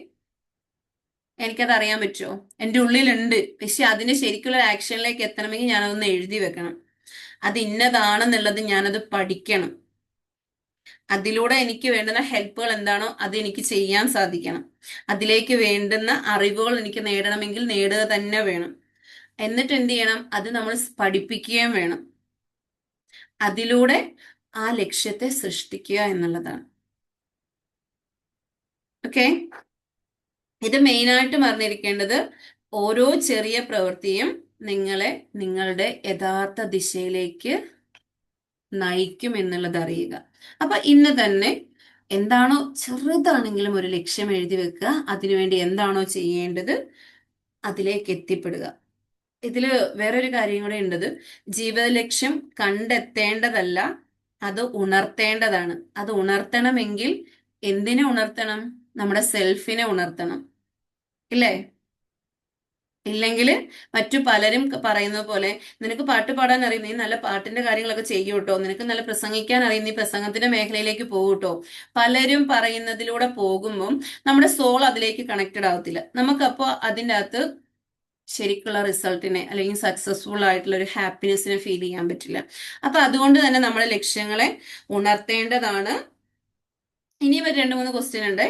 എനിക്കത് അറിയാൻ പറ്റുമോ? എൻ്റെ ഉള്ളിലുണ്ട്, പക്ഷെ അതിന് ശരിക്കുള്ള ആക്ഷനിലേക്ക് എത്തണമെങ്കിൽ ഞാനതൊന്ന് എഴുതി വെക്കണം. അത് ഇന്നതാണെന്നുള്ളത് ഞാനത് പഠിക്കണം. അതിലൂടെ എനിക്ക് വേണ്ടുന്ന ഹെൽപ്പുകൾ എന്താണോ അത് എനിക്ക് ചെയ്യാൻ സാധിക്കണം. അതിലേക്ക് വേണ്ടുന്ന അറിവുകൾ എനിക്ക് നേടണമെങ്കിൽ നേടുക തന്നെ വേണം. എന്നിട്ട് എന്ത് ചെയ്യണം? അത് നമ്മൾ പഠിപ്പിക്കുകയും വേണം. അതിലൂടെ ആ ലക്ഷ്യത്തെ സൃഷ്ടിക്കുക എന്നുള്ളതാണ്. ഓക്കെ, ഇത് മെയിനായിട്ട് പറഞ്ഞിരിക്കേണ്ടത് ഓരോ ചെറിയ പ്രവൃത്തിയും നിങ്ങളെ നിങ്ങളുടെ യഥാർത്ഥ ദിശയിലേക്ക് നയിക്കും എന്നുള്ളത് അറിയുക. അപ്പൊ ഇന്ന് തന്നെ എന്താണോ, ചെറുതാണെങ്കിലും ഒരു ലക്ഷ്യം എഴുതി വെക്കുക. അതിനുവേണ്ടി എന്താണോ ചെയ്യേണ്ടത് അതിലേക്ക് എത്തിപ്പെടുക. ഇതില് വേറൊരു കാര്യം കൂടെ ഉണ്ടത്, ജീവിത ലക്ഷ്യം കണ്ടെത്തേണ്ടതല്ല, അത് ഉണർത്തേണ്ടതാണ്. അത് ഉണർത്തണമെങ്കിൽ എന്തിനെ ഉണർത്തണം? നമ്മുടെ സെൽഫിനെ ഉണർത്തണം, ഇല്ലേ? ഇല്ലെങ്കിൽ മറ്റു പലരും പറയുന്ന പോലെ, നിനക്ക് പാട്ട് പാടാൻ അറിയും, നീ നല്ല പാട്ടിന്റെ കാര്യങ്ങളൊക്കെ ചെയ്യൂ കേട്ടോ, നിനക്ക് നല്ല പ്രസംഗിക്കാൻ അറിയും, നീ പ്രസംഗത്തിന്റെ മേഖലയിലേക്ക് പോകൂട്ടോ, പലരും പറയുന്നതിലൂടെ പോകുമ്പം നമ്മുടെ സോൾ അതിലേക്ക് കണക്റ്റഡ് ആവത്തില്ല. നമുക്കപ്പോൾ അതിൻ്റെ അകത്ത് ശരിക്കുള്ള റിസൾട്ടിനെ അല്ലെങ്കിൽ സക്സസ്ഫുൾ ആയിട്ടുള്ള ഒരു ഹാപ്പിനെസ്സിനെ ഫീൽ ചെയ്യാൻ പറ്റില്ല. അപ്പൊ അതുകൊണ്ട് തന്നെ നമ്മുടെ ലക്ഷ്യങ്ങളെ ഉണർത്തേണ്ടതാണ്. ഇനി ഒരു 2-3 ക്വസ്റ്റ്യൻ ഉണ്ട്,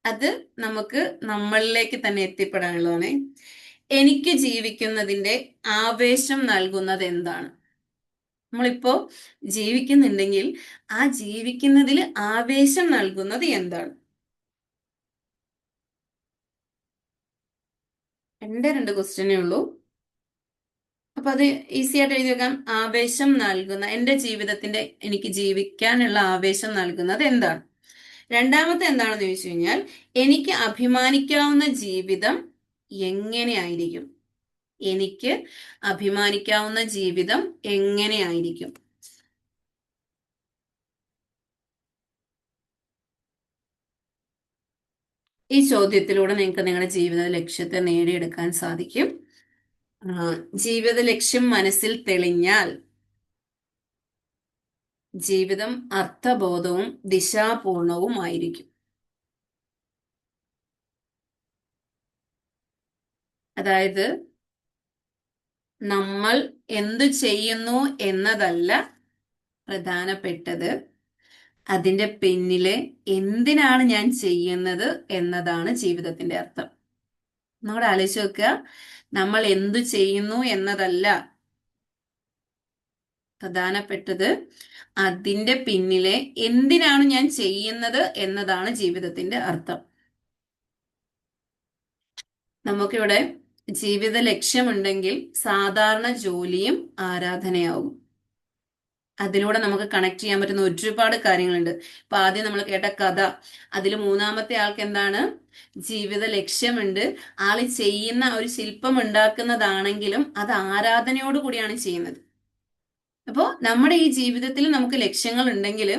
അത് നമുക്ക് നമ്മളിലേക്ക് തന്നെ എത്തിപ്പെടാനുള്ളതാണ്. എനിക്ക് ജീവിക്കുന്നതിന്റെ ആവേശം നൽകുന്നത് എന്താണ്? നമ്മളിപ്പോ ജീവിക്കുന്നുണ്ടെങ്കിൽ ആ ജീവിക്കുന്നതിൽ ആവേശം നൽകുന്നത് എന്താണ്? 2 ക്വസ്റ്റ്യനേ ഉള്ളൂ. അപ്പൊ അത് ഈസി ആയിട്ട് എഴുതി വെക്കാം. ആവേശം നൽകുന്ന, എന്റെ ജീവിതത്തിന്റെ എനിക്ക് ജീവിക്കാനുള്ള ആവേശം നൽകുന്നത് എന്താണ്? രണ്ടാമത്തെ എന്താണെന്ന് ചോദിച്ചു കഴിഞ്ഞാൽ, എനിക്ക് അഭിമാനിക്കാവുന്ന ജീവിതം എങ്ങനെയായിരിക്കും? എനിക്ക് അഭിമാനിക്കാവുന്ന ജീവിതം എങ്ങനെയായിരിക്കും? ഈ ചോദ്യത്തിലൂടെ നിങ്ങൾക്ക് നിങ്ങളുടെ ജീവിത ലക്ഷ്യത്തെ നേടിയെടുക്കാൻ സാധിക്കും. ജീവിത ലക്ഷ്യം മനസ്സിൽ തെളിഞ്ഞാൽ ജീവിതം അർത്ഥബോധവും ദിശാപൂർണവുമായിരിക്കും. അതായത് നമ്മൾ എന്തു ചെയ്യുന്നു എന്നതല്ല പ്രധാനപ്പെട്ടത്, അതിന്റെ പിന്നിലെ എന്തിനാണ് ഞാൻ ചെയ്യുന്നത് എന്നതാണ് ജീവിതത്തിന്റെ അർത്ഥം. നമ്മുടെ ആലോചിച്ച് നോക്കുക, നമ്മൾ എന്തു ചെയ്യുന്നു എന്നതല്ല പ്രധാനപ്പെട്ടത്, അതിന്റെ പിന്നിലെ എന്തിനാണ് ഞാൻ ചെയ്യുന്നത് എന്നതാണ് ജീവിതത്തിന്റെ അർത്ഥം. നമുക്കിവിടെ ജീവിത ലക്ഷ്യമുണ്ടെങ്കിൽ സാധാരണ ജോലിയും ആരാധനയാവും. അതിലൂടെ നമുക്ക് കണക്ട് ചെയ്യാൻ പറ്റുന്ന ഒരുപാട് കാര്യങ്ങളുണ്ട്. ഇപ്പൊ ആദ്യം നമ്മൾ കേട്ട കഥ, അതിൽ മൂന്നാമത്തെ ആൾക്ക് എന്താണ്? ജീവിത ലക്ഷ്യമുണ്ട്. ആള് ചെയ്യുന്ന ഒരു ശില്പം ഉണ്ടാക്കുന്നതാണെങ്കിലും അത് ആരാധനയോട് കൂടിയാണ് ചെയ്യുന്നത്. അപ്പോൾ നമ്മുടെ ഈ ജീവിതത്തിൽ നമുക്ക് ലക്ഷ്യങ്ങൾ ഉണ്ടെങ്കിൽ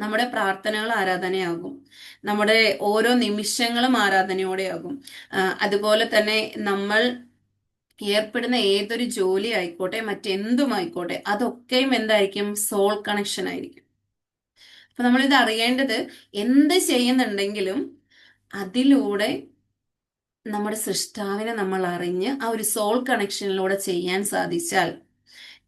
നമ്മുടെ പ്രാർത്ഥനകൾ ആരാധനയാകും, നമ്മുടെ ഓരോ നിമിഷങ്ങളും ആരാധനയോടെയാകും. അതുപോലെ തന്നെ നമ്മൾ ഏർപ്പെടുന്ന ഏതൊരു ജോലി ആയിക്കോട്ടെ, മറ്റെന്തുമായിക്കോട്ടെ, അതൊക്കെയും എന്തായിരിക്കും? സോൾ കണക്ഷൻ ആയിരിക്കും. അപ്പൊ നമ്മളിത് അറിയേണ്ടത്, എന്ത് ചെയ്യുന്നുണ്ടെങ്കിലും അതിലൂടെ നമ്മുടെ സൃഷ്ടാവിനെ നമ്മൾ അറിഞ്ഞ് ആ ഒരു സോൾ കണക്ഷനിലൂടെ ചെയ്യാൻ സാധിച്ചാൽ,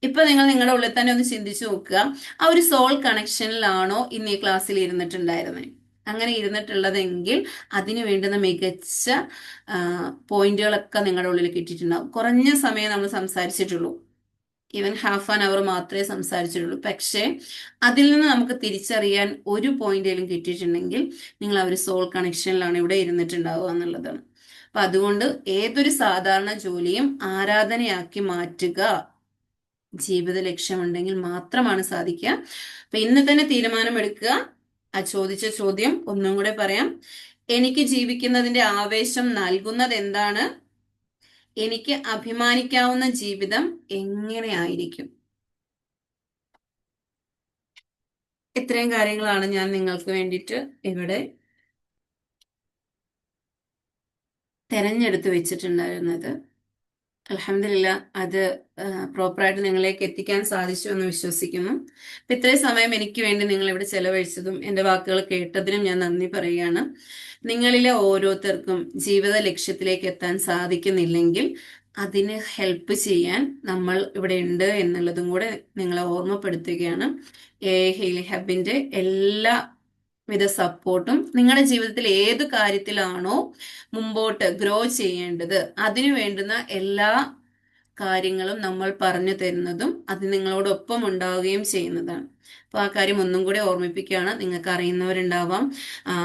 ഇപ്പൊ നിങ്ങൾ നിങ്ങളുടെ ഉള്ളിൽ തന്നെ ഒന്ന് ചിന്തിച്ചു നോക്കുക, ആ ഒരു സോൾ കണക്ഷനിലാണോ ഇന്ന് ഈ ക്ലാസ്സിൽ ഇരുന്നിട്ടുണ്ടായിരുന്നത്? അങ്ങനെ ഇരുന്നിട്ടുള്ളതെങ്കിൽ അതിന് വേണ്ടുന്ന മികച്ച പോയിന്റുകളൊക്കെ നിങ്ങളുടെ ഉള്ളിൽ കിട്ടിയിട്ടുണ്ടാവും. കുറഞ്ഞ സമയം നമ്മൾ സംസാരിച്ചിട്ടുള്ളൂ, ഈവൻ ഹാഫ് ആൻ അവർ മാത്രമേ സംസാരിച്ചിട്ടുള്ളൂ. പക്ഷേ അതിൽ നിന്ന് നമുക്ക് തിരിച്ചറിയാൻ ഒരു പോയിന്റേലും കിട്ടിയിട്ടുണ്ടെങ്കിൽ നിങ്ങൾ ആ ഒരു സോൾ കണക്ഷനിലാണ് ഇവിടെ ഇരുന്നിട്ടുണ്ടാവുക എന്നുള്ളതാണ്. അപ്പൊ അതുകൊണ്ട് ഏതൊരു സാധാരണ ജോലിയും ആരാധനയാക്കി മാറ്റുക ജീവിത ലക്ഷ്യമുണ്ടെങ്കിൽ മാത്രമാണ് സാധിക്കുക. അപ്പൊ ഇന്ന് തന്നെ തീരുമാനമെടുക്കുക. ആ ചോദിച്ച ചോദ്യം ഒന്നും കൂടെ പറയാം. എനിക്ക് ജീവിക്കുന്നതിന്റെ ആവേശം നൽകുന്നത് എന്താണ്? എനിക്ക് അഭിമാനിക്കാവുന്ന ജീവിതം എങ്ങനെയായിരിക്കും? ഇത്രയും കാര്യങ്ങളാണ് ഞാൻ നിങ്ങൾക്ക് വേണ്ടിയിട്ട് ഇവിടെ തെരഞ്ഞെടുത്ത് വെച്ചിട്ടുണ്ടായിരുന്നത്. അൽഹംദുലില്ലാ, അത് പ്രോപ്പറായിട്ട് നിങ്ങളിലേക്ക് എത്തിക്കാൻ സാധിച്ചു എന്ന് വിശ്വസിക്കുന്നു. അപ്പൊ ഇത്രയും സമയം എനിക്ക് വേണ്ടി നിങ്ങൾ ഇവിടെ ചെലവഴിച്ചതും എൻ്റെ വാക്കുകൾ കേട്ടതിനും ഞാൻ നന്ദി പറയുകയാണ്. നിങ്ങളിലെ ഓരോരുത്തർക്കും ജീവിത ലക്ഷ്യത്തിലേക്ക് എത്താൻ സാധിക്കുന്നില്ലെങ്കിൽ അതിന് ഹെൽപ്പ് ചെയ്യാൻ നമ്മൾ ഇവിടെ ഉണ്ട് എന്നുള്ളതും കൂടെ നിങ്ങളെ ഓർമ്മപ്പെടുത്തുകയാണ്. ഹെയിലി ഹബിന്റെ എല്ലാവിധ സപ്പോർട്ടും നിങ്ങളുടെ ജീവിതത്തിൽ ഏത് കാര്യത്തിലാണോ മുമ്പോട്ട് ഗ്രോ ചെയ്യേണ്ടത് അതിനു വേണ്ടുന്ന എല്ലാ കാര്യങ്ങളും നമ്മൾ പറഞ്ഞു തരുന്നതും അത് നിങ്ങളോടൊപ്പം ഉണ്ടാവുകയും ചെയ്യുന്നതാണ്. അപ്പോൾ ആ കാര്യം ഒന്നും കൂടി ഓർമ്മിപ്പിക്കുകയാണ്. നിങ്ങൾക്ക് അറിയുന്നവരുണ്ടാവാം,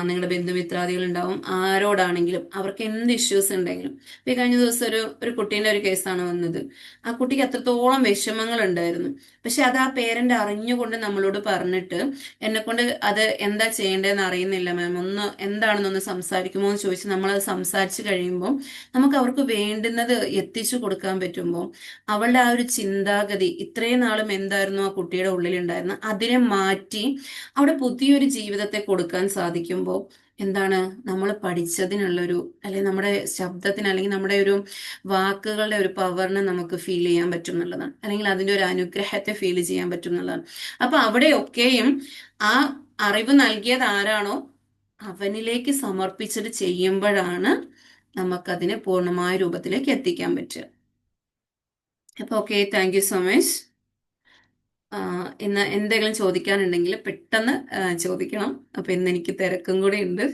നിങ്ങളുടെ ബന്ധുമിത്രാദികൾ ഉണ്ടാവും, ആരോടാണെങ്കിലും അവർക്ക് എന്ത് ഇഷ്യൂസ് ഉണ്ടെങ്കിലും. ഇപ്പൊ ഈ കഴിഞ്ഞ ദിവസം ഒരു കുട്ടീന്റെ ഒരു കേസാണ് വന്നത്. ആ കുട്ടിക്ക് അത്രത്തോളം വിഷമങ്ങൾ ഉണ്ടായിരുന്നു. പക്ഷെ അത് ആ പേരന്റ് അറിഞ്ഞുകൊണ്ട് നമ്മളോട് പറഞ്ഞിട്ട്, എന്നെ കൊണ്ട് അത് എന്താ ചെയ്യേണ്ടതെന്ന് അറിയുന്നില്ല മാം, ഒന്ന് എന്താണെന്നൊന്ന് സംസാരിക്കുമോ എന്ന് ചോദിച്ച് നമ്മളത് സംസാരിച്ച് കഴിയുമ്പോൾ നമുക്ക് അവർക്ക് വേണ്ടുന്നത് എത്തിച്ചു കൊടുക്കാൻ പറ്റുമ്പോൾ അവളുടെ ആ ഒരു ചിന്താഗതി ഇത്രയും നാളും എന്തായിരുന്നു ആ കുട്ടിയുടെ ഉള്ളിലുണ്ടായിരുന്ന അതിനെ മാറ്റി അവിടെ പുതിയൊരു ജീവിതത്തെ കൊടുക്കാൻ സാധിക്കുമ്പോൾ എന്താണ് നമ്മൾ പഠിച്ചതിനുള്ളൊരു, അല്ലെങ്കിൽ നമ്മുടെ ശബ്ദത്തിന്, അല്ലെങ്കിൽ നമ്മുടെ ഒരു വാക്കുകളുടെ ഒരു പവറിനെ നമുക്ക് ഫീൽ ചെയ്യാൻ പറ്റും എന്നുള്ളതാണ്, അല്ലെങ്കിൽ അതിന്റെ ഒരു അനുഗ്രഹത്തെ ഫീൽ ചെയ്യാൻ പറ്റും എന്നുള്ളതാണ്. അപ്പൊ അവിടെയൊക്കെയും ആ അറിവ് നൽകിയത് ആരാണോ അവനിലേക്ക് സമർപ്പിച്ചിട്ട് ചെയ്യുമ്പോഴാണ് നമുക്കതിനെ പൂർണ്ണമായ രൂപത്തിലേക്ക് എത്തിക്കാൻ പറ്റുക. അപ്പൊ okay, thank you so much. ഇന്ന് എന്തെങ്കിലും ചോദിക്കാനുണ്ടെങ്കിൽ പെട്ടെന്ന് ചോദിക്കണം. അപ്പൊ ഇന്ന് എനിക്ക് തിരക്കും കൂടെ ഉണ്ട്.